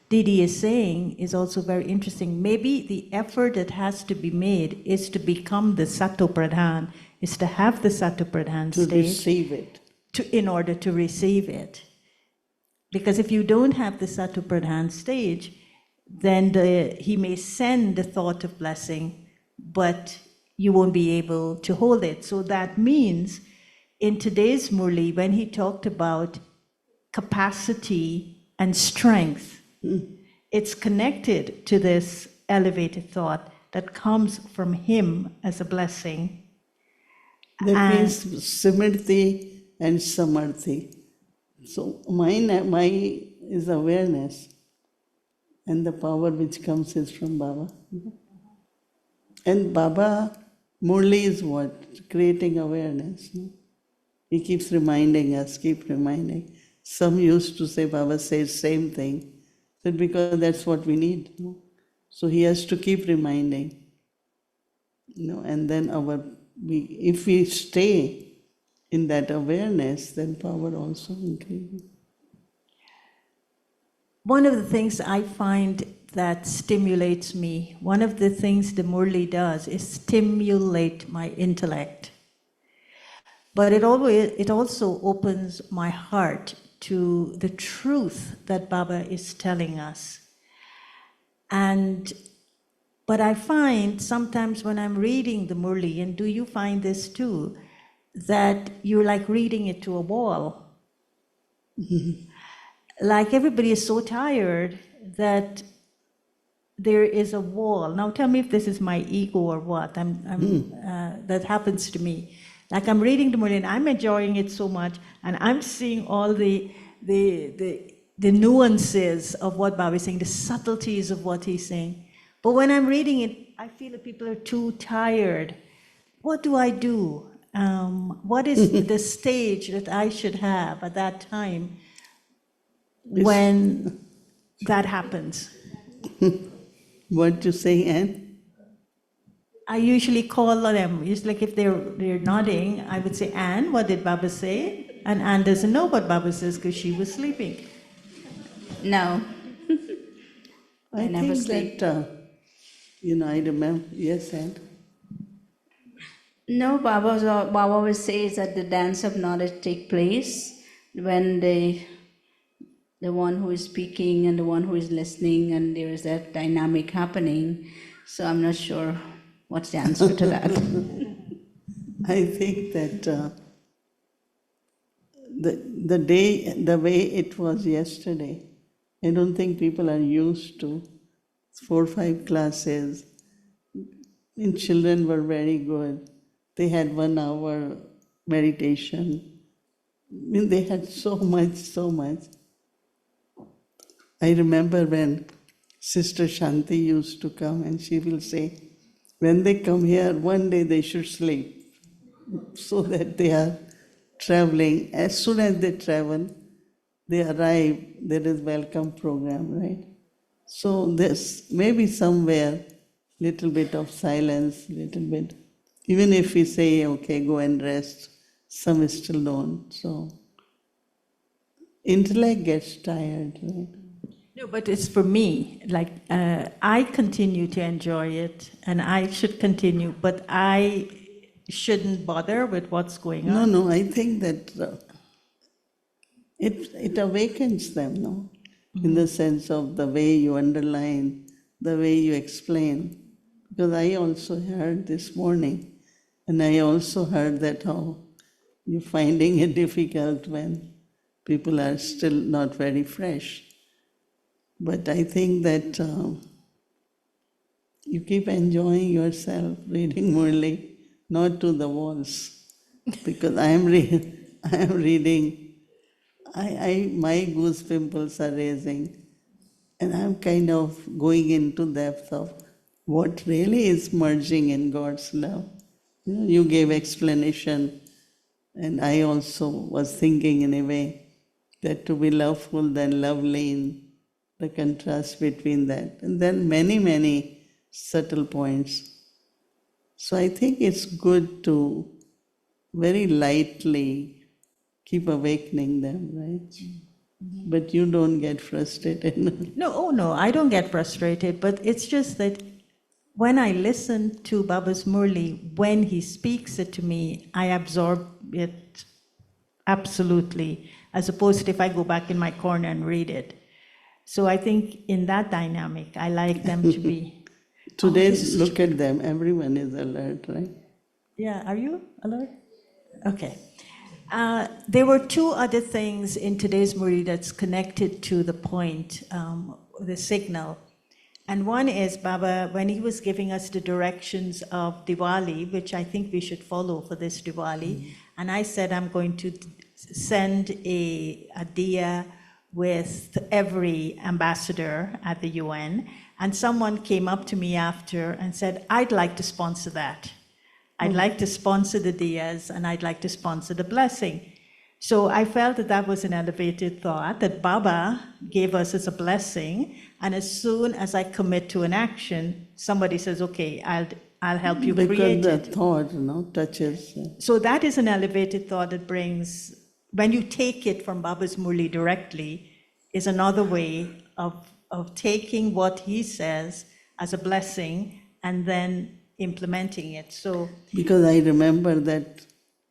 Didi is saying is also very interesting. Maybe the effort that has to be made is to become the Sato Pradhan, is to have the Sato Pradhan To stage. receive it. In order to receive it. Because if you don't have the Sato Pradhan stage, then he may send the thought of blessing, but you won't be able to hold it. So that means in today's Murli, when he talked about capacity and strength, it's connected to this elevated thought that comes from him as a blessing. That means Simrti and Samarthi. So mine is awareness, and the power which comes is from Baba. And Baba, Murli is what? Creating awareness. He keeps reminding us, keep reminding. Some used to say Baba says same thing. So because that's what we need. So he has to keep reminding. And then if we stay in that awareness, then power also increases. One of the things I find that stimulates me, one of the things the Murli does is stimulate my intellect. But it also opens my heart to the truth that Baba is telling us. But I find sometimes when I'm reading the Murli, and do you find this too, that you're like reading it to a wall. Like everybody is so tired that there is a wall. Now tell me if this is my ego or what. That happens to me. Like I'm reading the Murli and I'm enjoying it so much, and I'm seeing all the nuances of what Baba is saying, the subtleties of what he's saying. But when I'm reading it, I feel that people are too tired. What do I do? What is the stage that I should have at that time when that happens? What you say, Anne? I usually call them. It's like if they're nodding, I would say, Anne, what did Baba say? And Anne doesn't know what Baba says because she was sleeping. No. I never think sleep. that, I remember, yes, and? No, Baba always says that the dance of knowledge take place when the one who is speaking and the one who is listening, and there is that dynamic happening. So I'm not sure what's the answer to that. I think that the way it was yesterday, I don't think people are used to 4 or 5 classes. And children were very good. They had 1 hour meditation. I mean, they had so much, so much. I remember when Sister Shanti used to come and she will say, when they come here, one day they should sleep so that they are traveling. As soon as they travel, they arrive, there is welcome program, right? So there's maybe somewhere little bit of silence, little bit. Even if we say, okay, go and rest, some still don't. So intellect gets tired, right? No, but it's for me. Like, I continue to enjoy it, and I should continue, but I shouldn't bother with what's going on. No, I think that it awakens them, no? In the sense of the way you underline, the way you explain. Because I also heard this morning, and I also heard that how you're finding it difficult when people are still not very fresh. But I think that you keep enjoying yourself reading Murli, not to the walls, because I am reading. My goose pimples are raising, and I'm kind of going into depth of what really is merging in God's love. You gave explanation, and I also was thinking in a way that to be loveful, then love lean, the contrast between that, and then many, many subtle points. So I think it's good to very lightly keep awakening them, right? But you don't get frustrated. No, I don't get frustrated, but it's just that when I listen to Baba's Murli, when he speaks it to me, I absorb it absolutely, as opposed to if I go back in my corner and read it. So I think in that dynamic, I like them to be. Today, look at them, everyone is alert, right? Yeah, are you alert? Okay. There were 2 other things in today's Murli that's connected to the point, the signal. And one is Baba, when he was giving us the directions of Diwali, which I think we should follow for this Diwali, and I said I'm going to send a diya with every ambassador at the UN, and someone came up to me after and said, I'd like to sponsor that. I'd like to sponsor the diyas, and I'd like to sponsor the blessing. So I felt that that was an elevated thought, that Baba gave us as a blessing, and as soon as I commit to an action, somebody says, okay, I'll help you create it. Because the thought, touches. So that is an elevated thought that brings, when you take it from Baba's Murli directly, is another way of taking what he says as a blessing and then implementing it. So because I remember that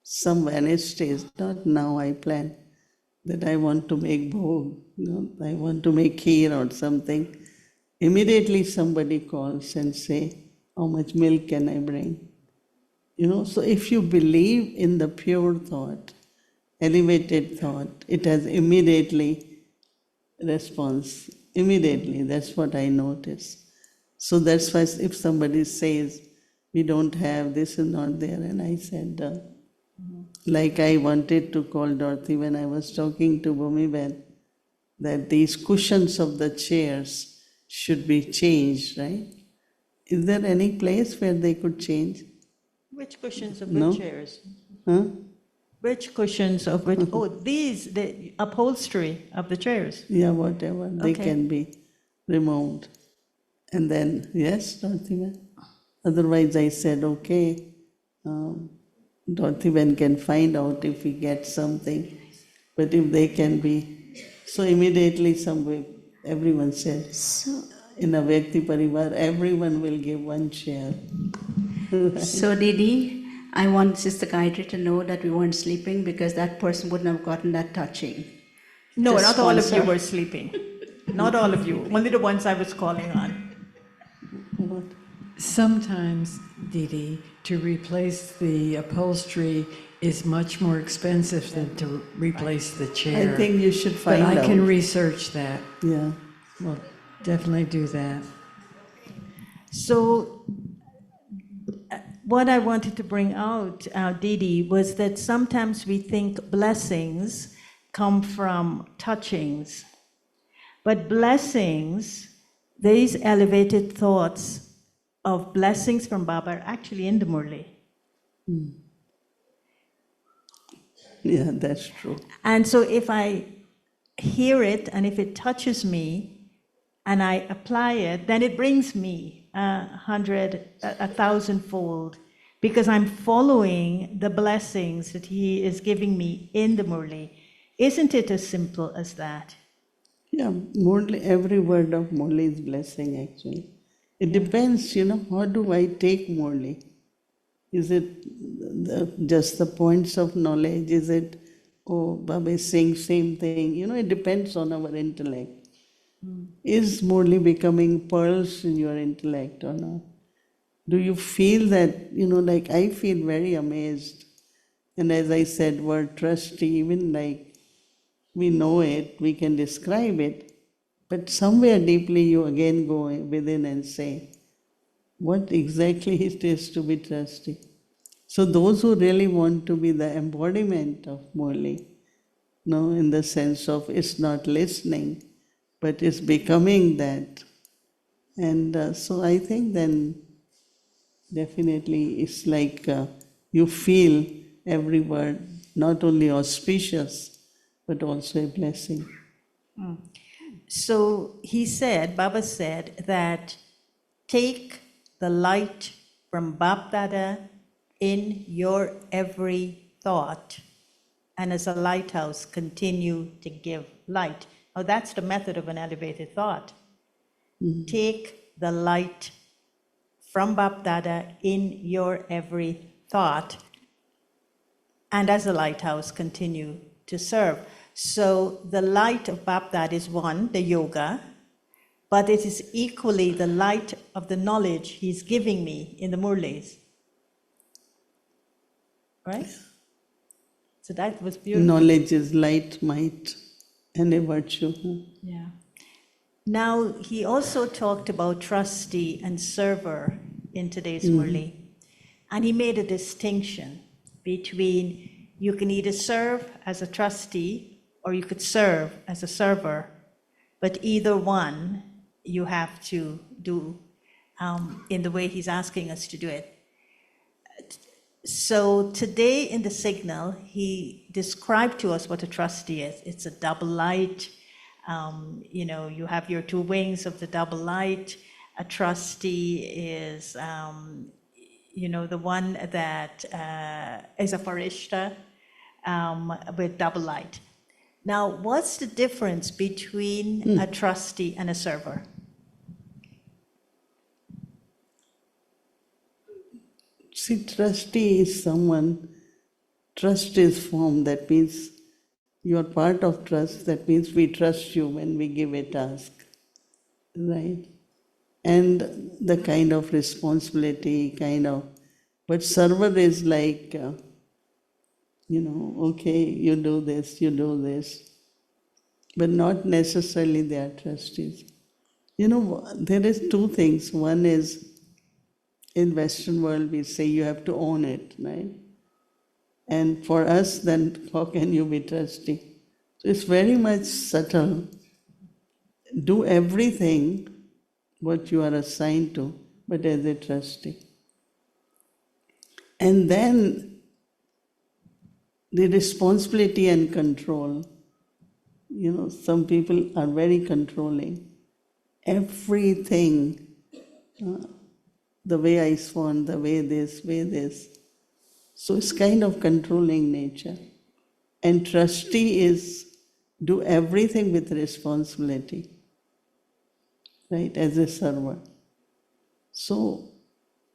some Wednesdays, not now, I plan that I want to make bhog, I want to make kheer or something. Immediately somebody calls and say, how much milk can I bring? So if you believe in the pure thought, elevated thought, it has immediately response. Immediately, that's what I notice. So that's why if somebody says, we don't have, this is not there, and I said, like I wanted to call Dorothy when I was talking to Bhumiben, that these cushions of the chairs should be changed, right? Is there any place where they could change? which cushions of No? which chairs? Huh? Which cushions of which? Oh, these, the upholstery of the chairs. Yeah, whatever. They Okay. can be removed. And then, yes, Dorothy? Otherwise, I said, okay, Dorothy can find out if we get something. But if they can be, so immediately everyone said. So in a Vyakti Parivar, everyone will give one share. So, Didi, I want Sister Gayatri to know that we weren't sleeping because that person wouldn't have gotten that touching. No, The not all of you sponsor. were sleeping. Not all of you. Only the ones I was calling on. Sometimes, Didi, to replace the upholstery is much more expensive than to replace the chair. I think you should But find out. I can research that. Yeah. We'll definitely do that. So, what I wanted to bring out, Didi, was that sometimes we think blessings come from touchings. But blessings, these elevated thoughts of blessings from Baba are actually in the Murli. Yeah, that's true. And so if I hear it and if it touches me and I apply it, then it brings me 1,000-fold because I'm following the blessings that he is giving me in the Murli. Isn't it as simple as that? Yeah, Murli, every word of Murli is blessing actually. It depends, how do I take Murli? Is it just the points of knowledge? Is it, Baba is saying same thing? It depends on our intellect. Is Murli becoming pearls in your intellect or not? Do you feel that, like I feel very amazed. And as I said, word trusty, even like we know it, we can describe it, but somewhere deeply you again go within and say, what exactly it is to be trusty? So those who really want to be the embodiment of Murli, in the sense of it's not listening, but it's becoming that. And so I think then definitely it's like you feel every word not only auspicious, but also a blessing. So he said, Baba said that take the light from Bap Dada in your every thought, and as a lighthouse, continue to give light. Now that's the method of an elevated thought. Take the light from Bap Dada in your every thought, and as a lighthouse, continue to serve. So the light of Bap Dada is one, the yoga, but it is equally the light of the knowledge he's giving me in the Murlis. Right? So that was beautiful. Knowledge is light, might, and a virtue. Yeah. Now, he also talked about trustee and server in today's Murli. And he made a distinction between you can either serve as a trustee or you could serve as a server, but either one you have to do in the way he's asking us to do it. So today in the signal, he described to us what a trustee is. It's a double light. You have your two wings of the double light. A trustee is, the one that is a farishta with double light. Now, what's the difference between a trustee and a server? See, trustee is someone, trust is formed, that means you are part of trust, that means we trust you when we give a task, right? And the kind of responsibility, but server is like, okay, you do this, but not necessarily they are trustees. There is two things. One is, in Western world, we say you have to own it, right? And for us, then how can you be trustee? So it's very much subtle. Do everything what you are assigned to, but as a trustee. And then the responsibility and control. Some people are very controlling. Everything, the way I want, the way this. So it's kind of controlling nature. And trustee is do everything with responsibility. right, as a server. So,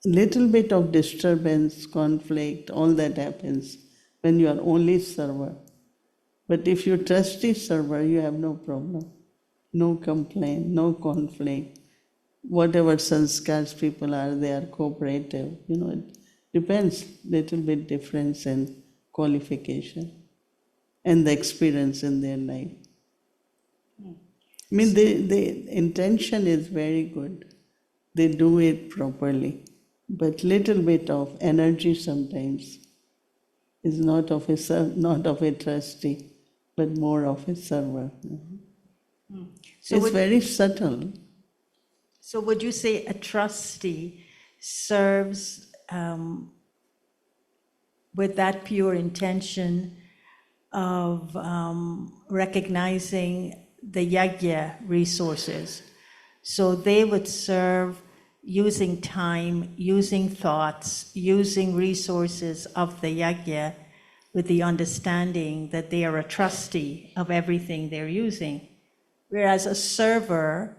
little bit of disturbance, conflict, all that happens when you are only server. But if you're trusty server, you have no problem, no complaint, no conflict. Whatever sanskars people are, they are cooperative. It depends, little bit difference in qualification and the experience in their life. I mean, the intention is very good. They do it properly. But little bit of energy sometimes is not of a trustee, but more of a server. So It's very subtle. So would you say a trustee serves with that pure intention of recognizing the yajna resources? So they would serve using time, using thoughts, using resources of the yajna with the understanding that they are a trustee of everything they're using. Whereas a server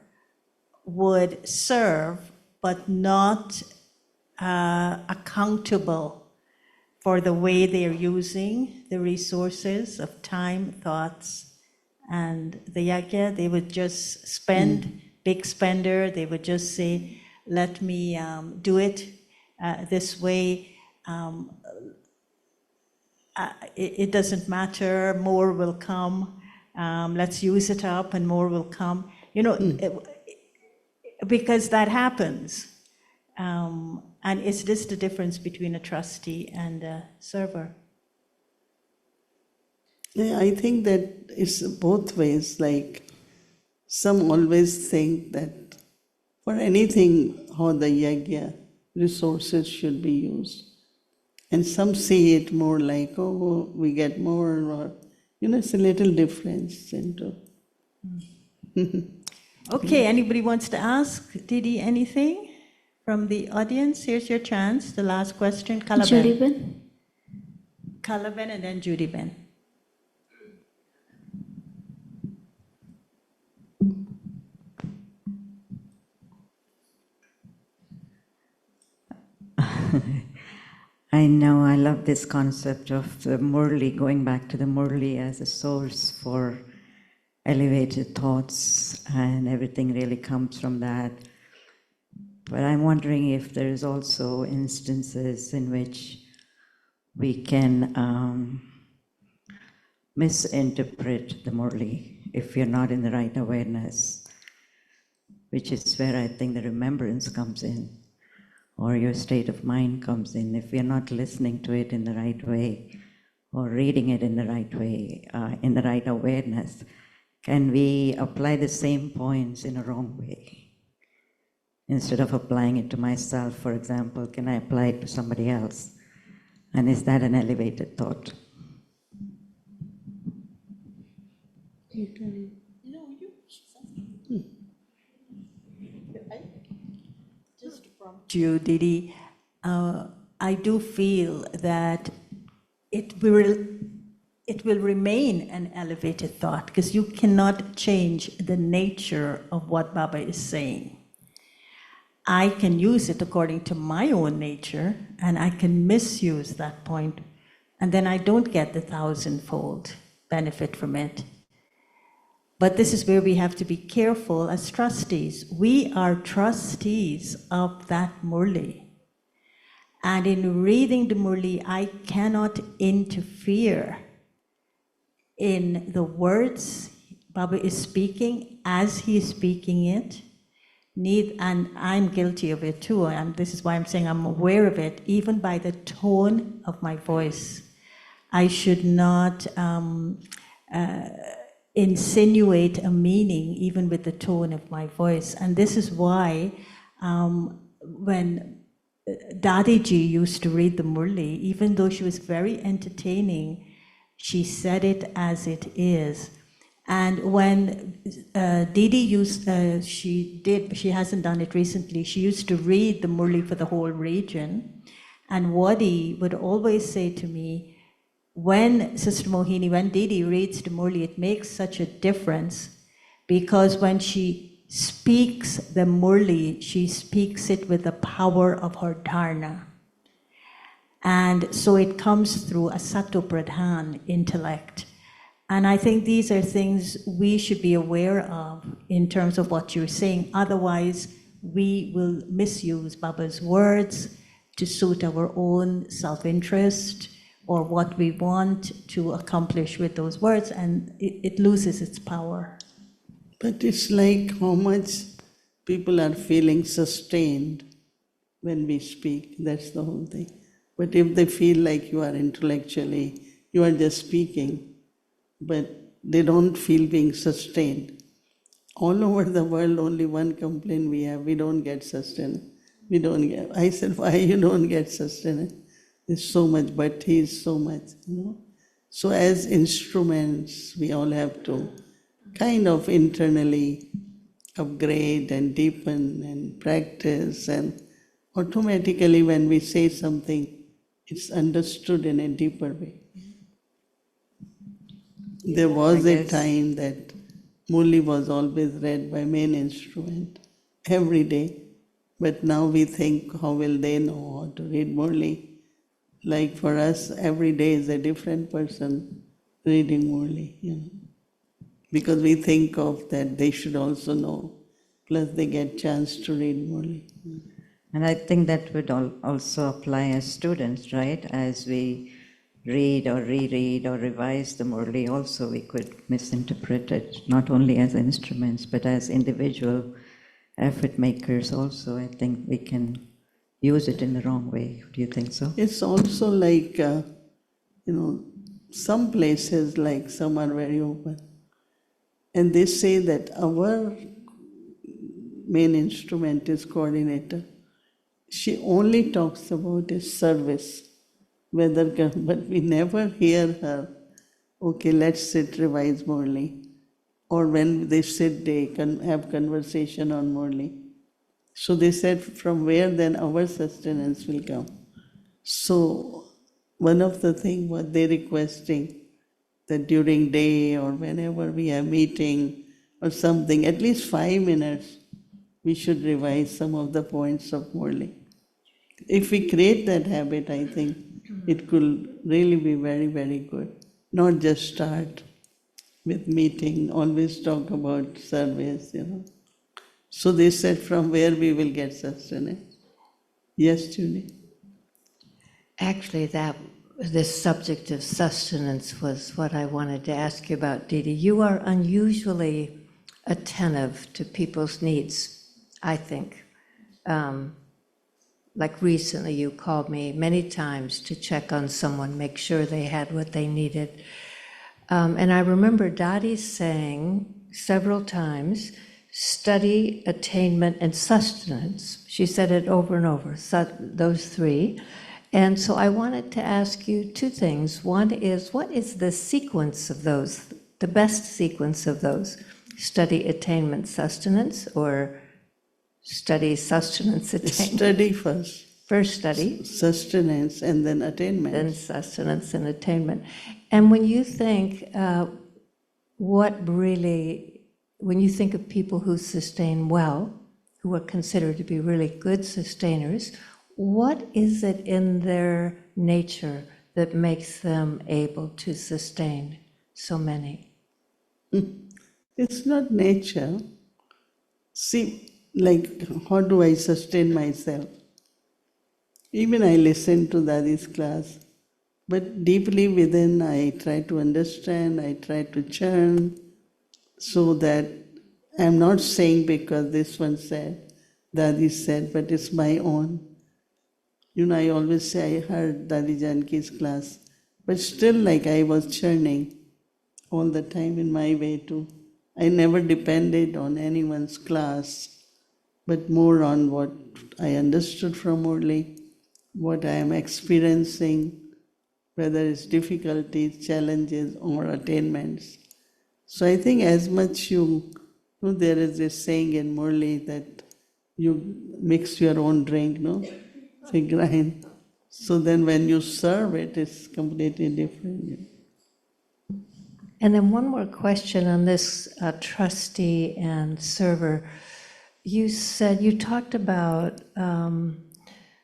would serve but not accountable for the way they're using the resources of time, thoughts, and the yajna. They would just spend, big spender. They would just say, let me do it this way. It doesn't matter, more will come. Let's use it up and more will come. Because that happens. And it's just the difference between a trustee and a server. Yeah, I think that it's both ways. Like, some always think that for anything, how the yajna resources should be used. And some see it more like, oh, we get more, or, it's a little difference into. Okay, anybody wants to ask Didi anything from the audience? Here's your chance. The last question, Kalaben. Judy Kalaben and then Judy Ben. I know, I love this concept of the Murli, going back to the Murli as a source for elevated thoughts, and everything really comes from that. But I'm wondering if there's also instances in which we can misinterpret the Murli if you're not in the right awareness, which is where I think the remembrance comes in, or your state of mind comes in. If you're not listening to it in the right way, or reading it in the right way, in the right awareness, can we apply the same points in a wrong way? Instead of applying it to myself, for example, can I apply it to somebody else? And is that an elevated thought? You, Didi, I do feel that it will remain an elevated thought, because you cannot change the nature of what Baba is saying. I can use it according to my own nature, and I can misuse that point, and then I don't get the 1,000-fold benefit from it. But this is where we have to be careful as trustees. We are trustees of that Murli. And in reading the Murli, I cannot interfere in the words Baba is speaking as he is speaking it. And I'm guilty of it too. This is why I'm saying I'm aware of it, even by the tone of my voice. I should not insinuate a meaning even with the tone of my voice. And this is why when Dadiji used to read the Murli, even though she was very entertaining, she said it as it is. And when Didi used, she hasn't done it recently, she used to read the Murli for the whole region. And Wadi would always say to me, when Sister Mohini, when Didi reads the Murli, it makes such a difference, because when she speaks the Murli, she speaks it with the power of her dharna. And so it comes through a Sattva-pradhan intellect. And I think these are things we should be aware of in terms of what you're saying. Otherwise, we will misuse Baba's words to suit our own self-interest or what we want to accomplish with those words, and it loses its power. But it's like how much people are feeling sustained when we speak. That's the whole thing. But if they feel like you are intellectually, you are just speaking, but they don't feel being sustained. All over the world, only one complaint we have: we don't get sustenance. We don't get. I said, why you don't get sustenance? There's so much, but he is so much, So as instruments, we all have to kind of internally upgrade and deepen and practice, and automatically when we say something, it's understood in a deeper way. There was a time that Murli was always read by main instrument every day, but now we think, how will they know how to read Murli? Like for us, every day is a different person reading Murli, because we think of that they should also know, plus they get chance to read Murli. And I think that would also apply as students, right? As we read or reread or revise the Murli, also we could misinterpret it, not only as instruments, but as individual effort makers also. I think we can use it in the wrong way. Do you think so? It's also like, some places, like some are very open. And they say that our main instrument is coordinator. She only talks about his service, but we never hear her, okay, let's sit, revise Murli. Or when they sit, they can have conversation on Murli. So they said, from where then our sustenance will come? So one of the things what they're requesting, that during day or whenever we are meeting or something, at least 5 minutes, we should revise some of the points of Murli. If we create that habit, I think it could really be very, very good. Not just start with meeting, always talk about service, So they said, from where we will get sustenance. Yes, Judy? Actually, this subject of sustenance was what I wanted to ask you about, Didi. You are unusually attentive to people's needs, I think. Like recently, you called me many times to check on someone, make sure they had what they needed. And I remember Dadi saying several times, study, attainment, and sustenance. She said it over and over, those three. And so I wanted to ask you two things. One is, what is the sequence of those, the best sequence of those? Study, attainment, sustenance, or study, sustenance, attainment? Study first. First study. Sustenance and then attainment. Then sustenance and attainment. And when you think, when you think of people who sustain well, who are considered to be really good sustainers, what is it in their nature that makes them able to sustain so many? It's not nature. See, like, how do I sustain myself? Even I listen to Dadi's class, but deeply within I try to understand, I try to churn, so that I'm not saying because this one said, Dadi said, but it's my own. I always say I heard Dadi Janki's class, but still like I was churning all the time in my way too. I never depended on anyone's class, but more on what I understood from Murli, what I am experiencing, whether it's difficulties, challenges, or attainments. So I think as much there is this saying in Murli that you mix your own drink, Say grind. So then when you serve it, it's completely different. And then one more question on this trustee and server. You said, you talked about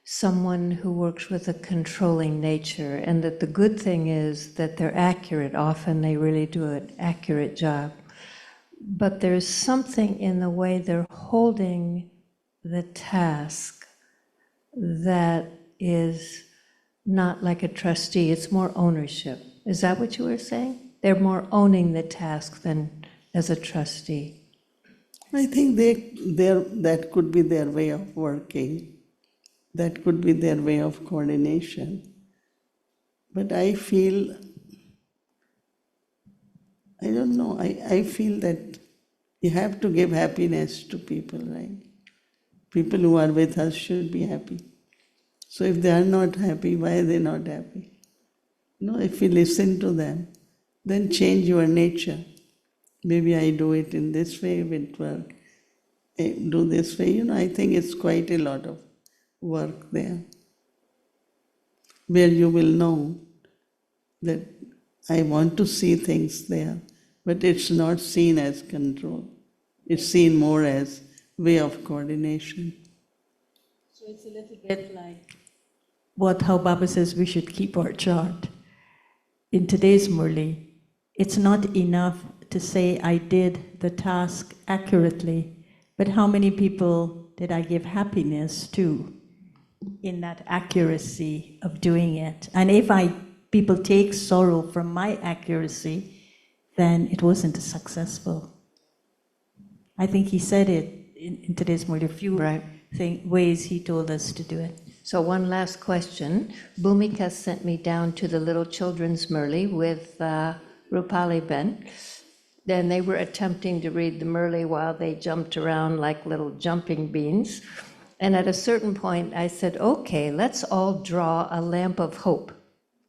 someone who works with a controlling nature, and that the good thing is that they're accurate. Often they really do an accurate job. But there's something in the way they're holding the task that is not like a trustee, it's more ownership. Is that what you were saying? They're more owning the task than as a trustee. I think that could be their way of working. That could be their way of coordination. But I feel, I don't know, I feel that you have to give happiness to people, right? People who are with us should be happy. So if they are not happy, why are they not happy? No, if we listen to them, then change your nature. Maybe I do it in this way with work. I do this way. I think it's quite a lot of work there, where you will know that I want to see things there, but it's not seen as control. It's seen more as way of coordination. So it's a little bit like how Baba says we should keep our chart. In today's Murli, it's not enough to say I did the task accurately, but how many people did I give happiness to in that accuracy of doing it? And if people take sorrow from my accuracy, then it wasn't successful. I think he said it in today's Murli, a few ways he told us to do it. So one last question. Bhumika sent me down to the little children's Murli with Rupali Ben. Then they were attempting to read the Murli while they jumped around like little jumping beans. And at a certain point, I said, okay, let's all draw a lamp of hope,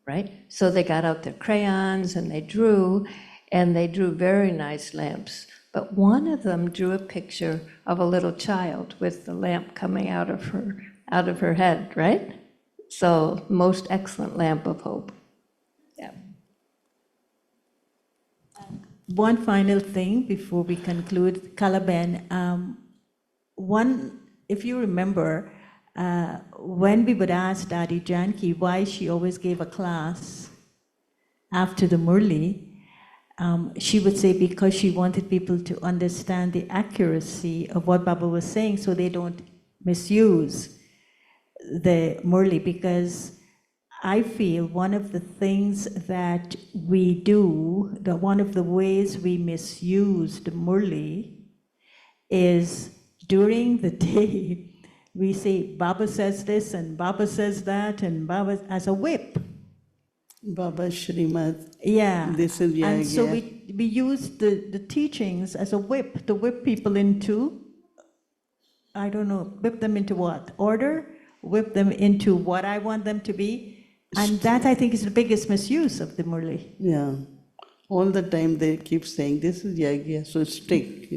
right? So they got out their crayons and they drew very nice lamps. But one of them drew a picture of a little child with the lamp coming out of her head, right? So, most excellent lamp of hope. Yeah. One final thing before we conclude, Kalaben. If you remember, when we would ask Dadi Janki why she always gave a class after the Murli, she would say because she wanted people to understand the accuracy of what Baba was saying so they don't misuse the Murli, because I feel one of the things that we do, one of the ways we misuse the Murli is during the day, we say Baba says this and Baba says that and Baba as a whip. Baba Shrimad. Yeah. This is and so we use the teachings as a whip to whip people into, I don't know, whip them into what? Order? Whip them into what I want them to be. And that, I think, is the biggest misuse of the Murli. Yeah. All the time they keep saying, this is Yagya, so stick,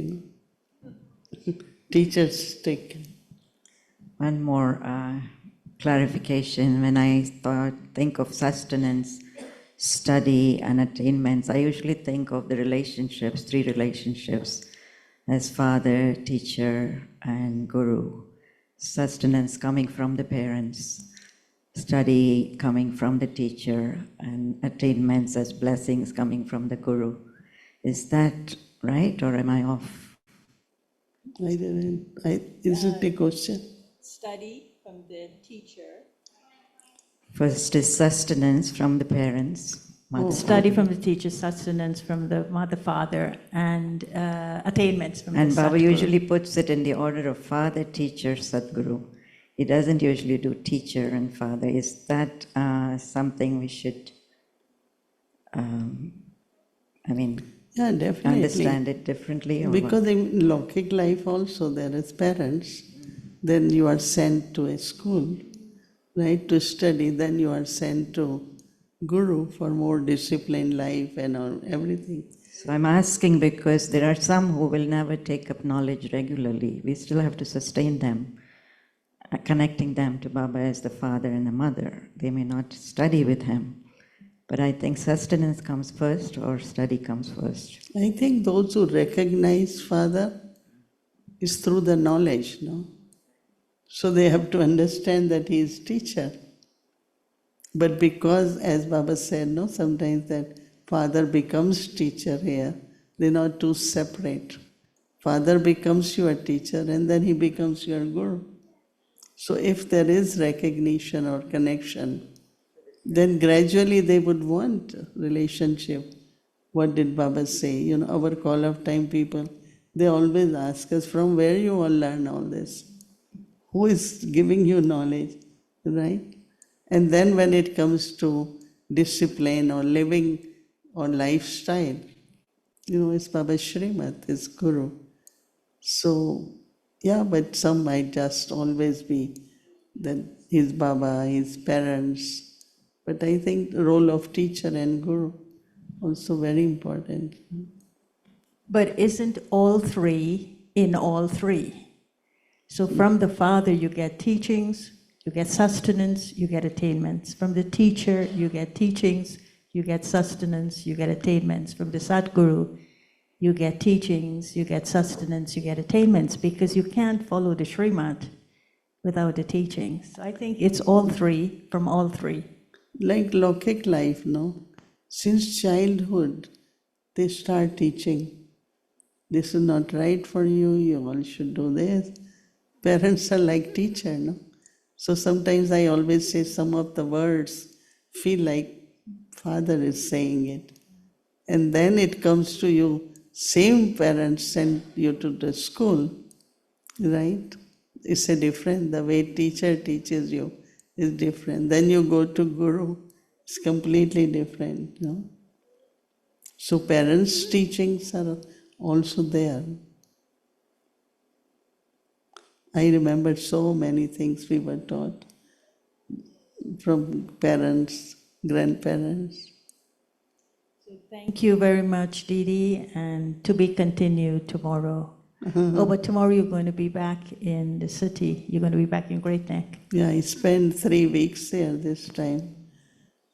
Teachers stick. One more clarification. When I think of sustenance, study, and attainments, I usually think of the relationships, 3 relationships, as father, teacher, and guru. Sustenance coming from the parents, study coming from the teacher, and attainments as blessings coming from the guru. Is that right, or am I off? Is it a question? Study from the teacher. First is sustenance from the parents. Study from the teacher, sustenance from the mother, father, and attainments from the Sadguru. And Baba usually puts it in the order of father, teacher, Sadguru. He doesn't usually do teacher and father. Is that something we should, yeah, definitely. understand it differently? Because in Lokik life also there is parents, then you are sent to a school, right, to study, then you are sent to Guru for more disciplined life and everything. So I'm asking because there are some who will never take up knowledge regularly. We still have to sustain them, connecting them to Baba as the father and the mother. They may not study with him, But I think sustenance comes first or study comes first. I think those who recognize Father is through the knowledge, no? So they have to understand that he is teacher. But because, as Baba said, no, sometimes that Father becomes teacher here, they're not two separate. Father becomes your teacher and then he becomes your guru. So if there is recognition or connection, then gradually they would want relationship. What did Baba say? You know, our call of time people, they always ask us, from where you all learn all this? Who is giving you knowledge, right? And then when it comes to discipline or living or lifestyle, you know, it's Baba Srimad, it's Guru. So, yeah, but some might just always be that his Baba, his parents. But I think the role of teacher and Guru also very important. But isn't all three in all three? So from the Father you get teachings, you get sustenance, you get attainments. From the teacher you get teachings, you get sustenance, you get attainments. From the Sadguru you get teachings, you get sustenance, you get attainments, because you can't follow the Srimad without the teachings. So I think it's all three, from all three. Like Lokik life, no? Since childhood, they start teaching. This is not right for you, you all should do this. Parents are like teacher, no? So sometimes I always say some of the words feel like Father is saying it. And then it comes to you, same parents send you to the school, right? It's a different, the way teacher teaches you is different. Then you go to Guru, it's completely different, no? So parents' teachings are also there. I remember so many things we were taught from parents, grandparents. So thank you very much, Didi, and to be continued tomorrow. Oh, but tomorrow you're going to be back in the city. You're going to be back in Great Neck. Yeah, I spent 3 weeks there this time.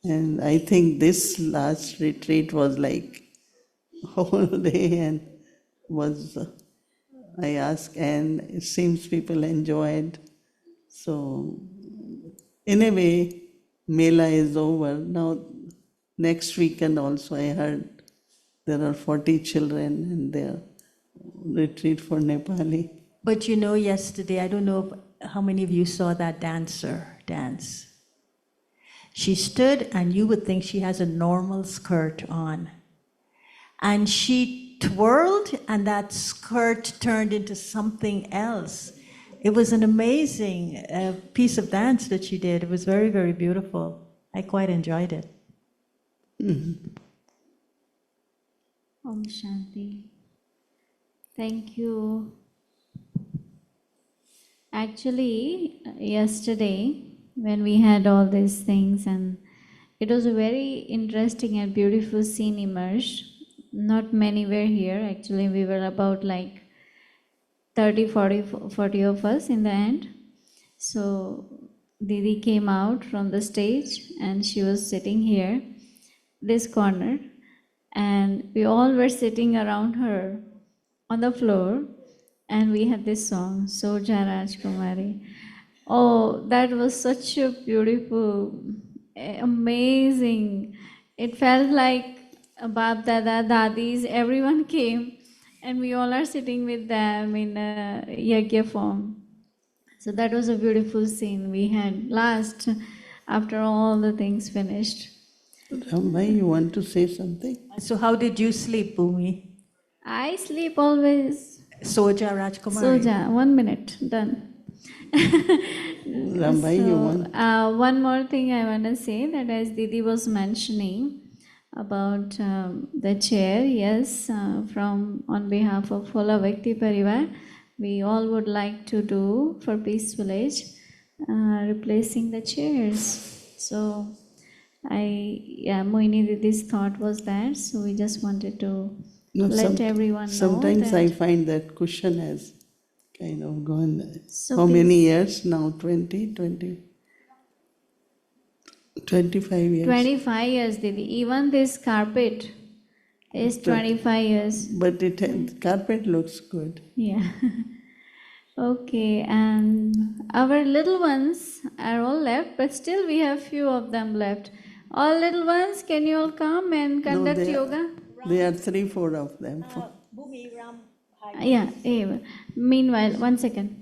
And I think this last retreat was like whole day and was, I asked, and it seems people enjoyed. So in a way, Mela is over. Now next weekend also I heard there are 40 children and their retreat for Nepali. But you know, yesterday, I don't know how many of you saw that dancer dance. She stood and you would think she has a normal skirt on. And she twirled and that skirt turned into something else. It was an amazing piece of dance that she did. It was very, very beautiful. I quite enjoyed it. Om Shanti. Thank you. Actually, yesterday, when we had all these things, and it was a very interesting and beautiful scene emerged. Not many were here. Actually, we were about like 30, 40 of us in the end. So Didi came out from the stage and she was sitting here, this corner, and we all were sitting around her on the floor, and we had this song, Soja Rajkumari. Oh, that was such a beautiful, amazing. It felt like Bab Dada, Dadis, everyone came, and we all are sitting with them in a yagya form. So that was a beautiful scene we had last, after all the things finished. Rambai, you want to say something? So how did you sleep, Bhumi? I sleep always. Soja Rajkumari. Soja, 1 minute, done. Rambai, you want? One more thing I want to say, that as Didi was mentioning about the chair, yes, from on behalf of Hola Vakti Parivar, we all would like to do for Peace Village, replacing the chairs. So Mohini Didi's thought was that, so we just wanted to let everyone know. Sometimes that I find that cushion has kind of gone. So How many years now? 20? 25 years. 25 years, Didi. Even this carpet is 25 years. But the carpet looks good. Yeah. Okay, and our little ones are all left, but still we have few of them left. All little ones, can you all come and conduct yoga? There are 3-4 of them. Yeah, meanwhile, 1 second.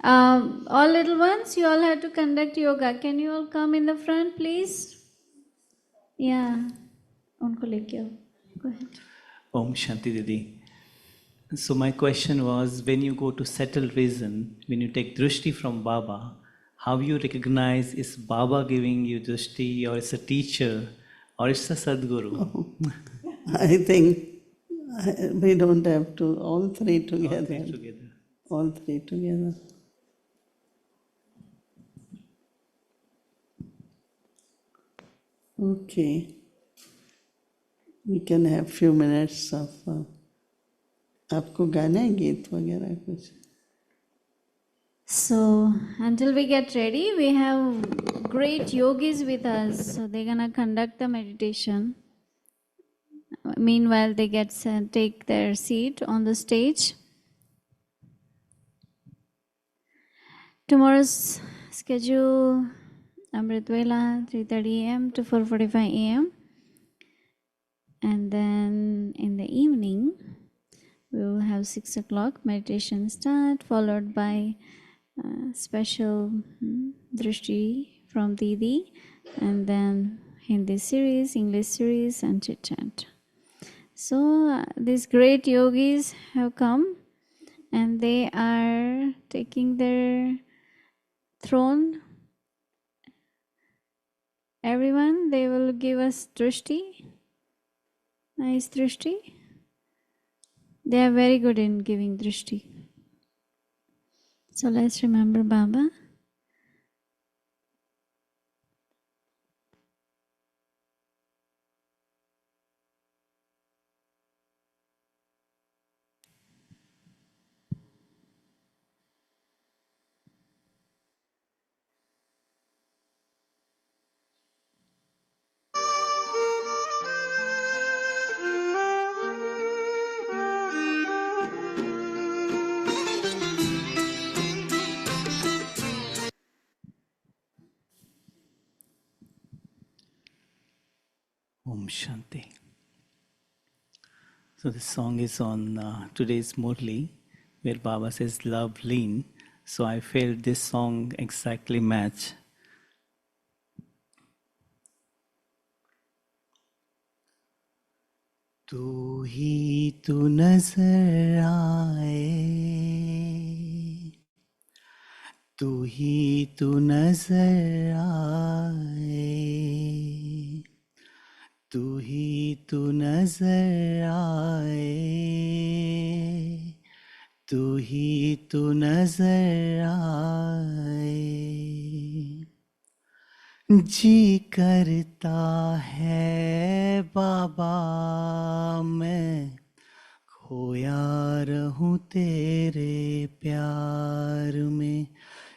All little ones, you all have to conduct yoga. Can you all come in the front, please? Yeah. Unko leke aao. Go ahead. Om Shanti Didi. So my question was, when you go to settle reason, when you take drishti from Baba, how you recognize is Baba giving you drishti, or it's a teacher, or it's a Sadguru? Oh, I think we don't have to, all three together. All three together. All three together. Okay. We can have few minutes of... आपको गाना है गीत वगैरह कुछ? So, until we get ready, we have great yogis with us. So, they're going to conduct the meditation. Meanwhile, they take their seat on the stage. Tomorrow's schedule, Amrit Vela, 3:30 a.m. to 4:45 a.m. And then in the evening, we will have 6 o'clock meditation start, followed by special drishti from Didi, and then Hindi series, English series, and chit chat. So these great yogis have come, and they are taking their throne. Everyone, they will give us drishti. Nice drishti. They are very good in giving drishti. So let's remember Baba. Om Shanti. So this song is on today's Murli, where Baba says, love lean. So I felt this song exactly match. तू ही तू नजर आए, तू ही तू नजर आए, तू ही तू नजर आए, तू ही तू नजर आए। जी करता है बाबा मैं खोया रहूं तेरे प्यार में,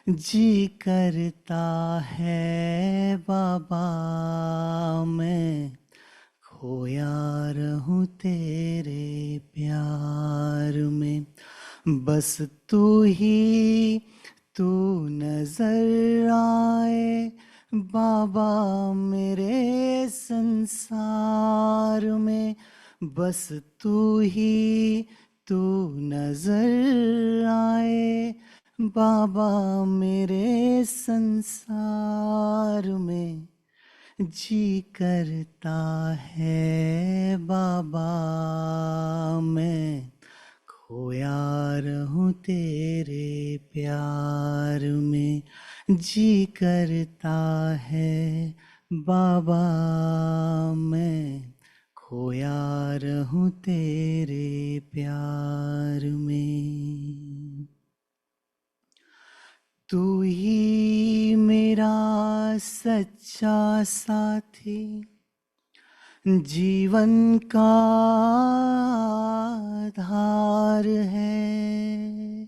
जी करता है बाबा मैं खोया रहूं तेरे प्यार में। बस तू ही तू नजर आए बाबा मेरे संसार में, बस तू ही तू नजर आए बाबा मेरे संसार में। जी करता है बाबा मैं खोया रहूं तेरे प्यार में, जी करता है बाबा मैं खोया रहूं तेरे प्यार में। तू ही मेरा सच्चा साथी, जीवन का आधार है,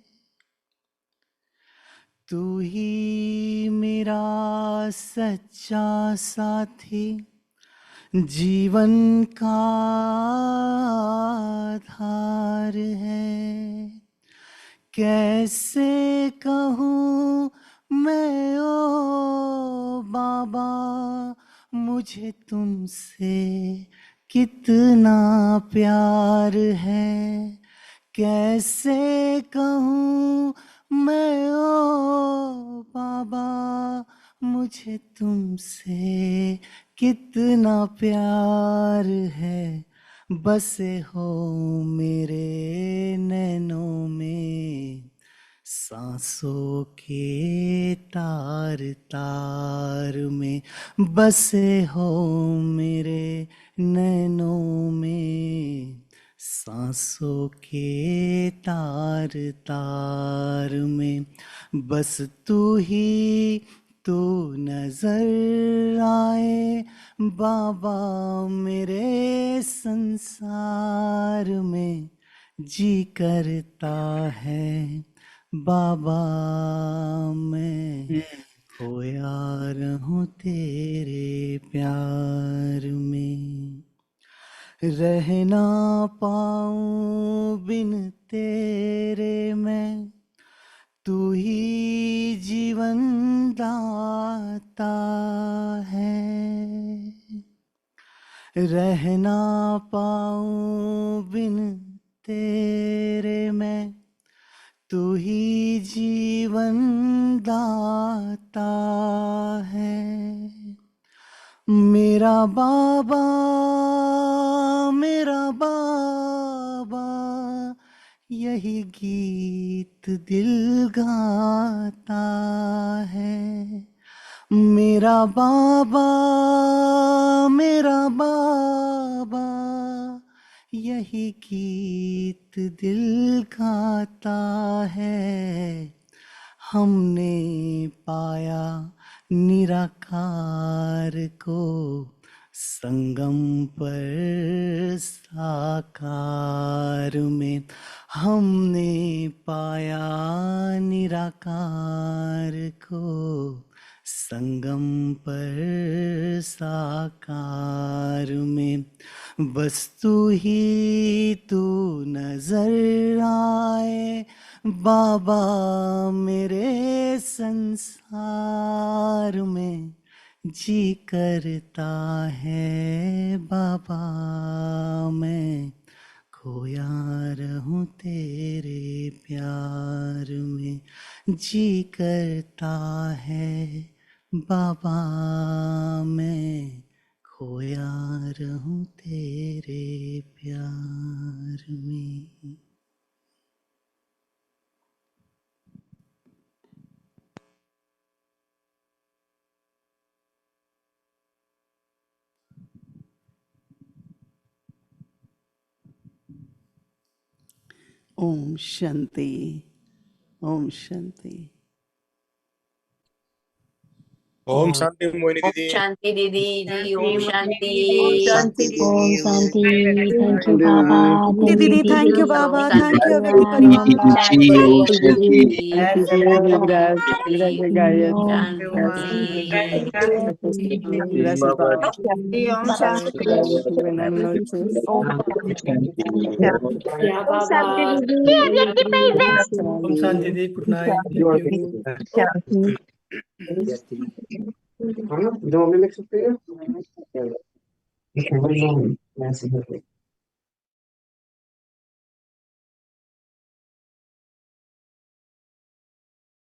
तू ही मेरा सच्चा साथी, जीवन का आधार है। कैसे कहूँ मैं ओ बाबा, मुझे तुमसे कितना प्यार है। कैसे कहूँ मैं ओ बाबा, मुझे तुमसे कितना प्यार है। बसे हो मेरे नैनों में, सांसों के तार तार में। बसे हो मेरे नैनों में, सांसों के तार तार में। बस तू ही तू नजर आए बाबा मेरे संसार में। जी करता है बाबा मैं खोया रहूं तेरे प्यार में। रह ना पाऊं बिन तेरे मैं, तू ही जीवन दाता है। रह ना पाऊं बिन तेरे मैं, तू ही जीवन दाता है। मेरा बाबा मेरा बाबा, यही गीत दिल गाता है। मेरा बाबा मेरा बाबा, यही गीत दिल गाता है। हमने पाया निराकार को संगम पर साकार में। हमने पाया निराकार को संगम पर साकार में। बस तू ही तू नजर आए बाबा मेरे संसार में। जी करता है बाबा मैं खोया रहूं तेरे प्यार में। जी करता है बाबा मैं खोया रहूं तेरे प्यार में। ओम शांति। ओम शांति। ओम शांति मोहिनी ओम दीदी। शांति दीदी जी, ओम शांति। ओम शांति Om दीदी, ओम Shanti. Shanti. Thank you, Baba. Didi Thank you, Didi, thank you, Didi. Om Baba. Thank Thank Shanti, you, you, everybody. Baba. Om Shanti, Thank Om you, Om Didi. Shanti, Thank you, Shanti. Didi. Om Shanti, Om Shanti. Gracias, Baba Baba. Om Shanti. Buenas noches. Om Yeah, Om Baba. Shanti Thank you. Om Shanti Didi. Di, good night, thank you. Thank you.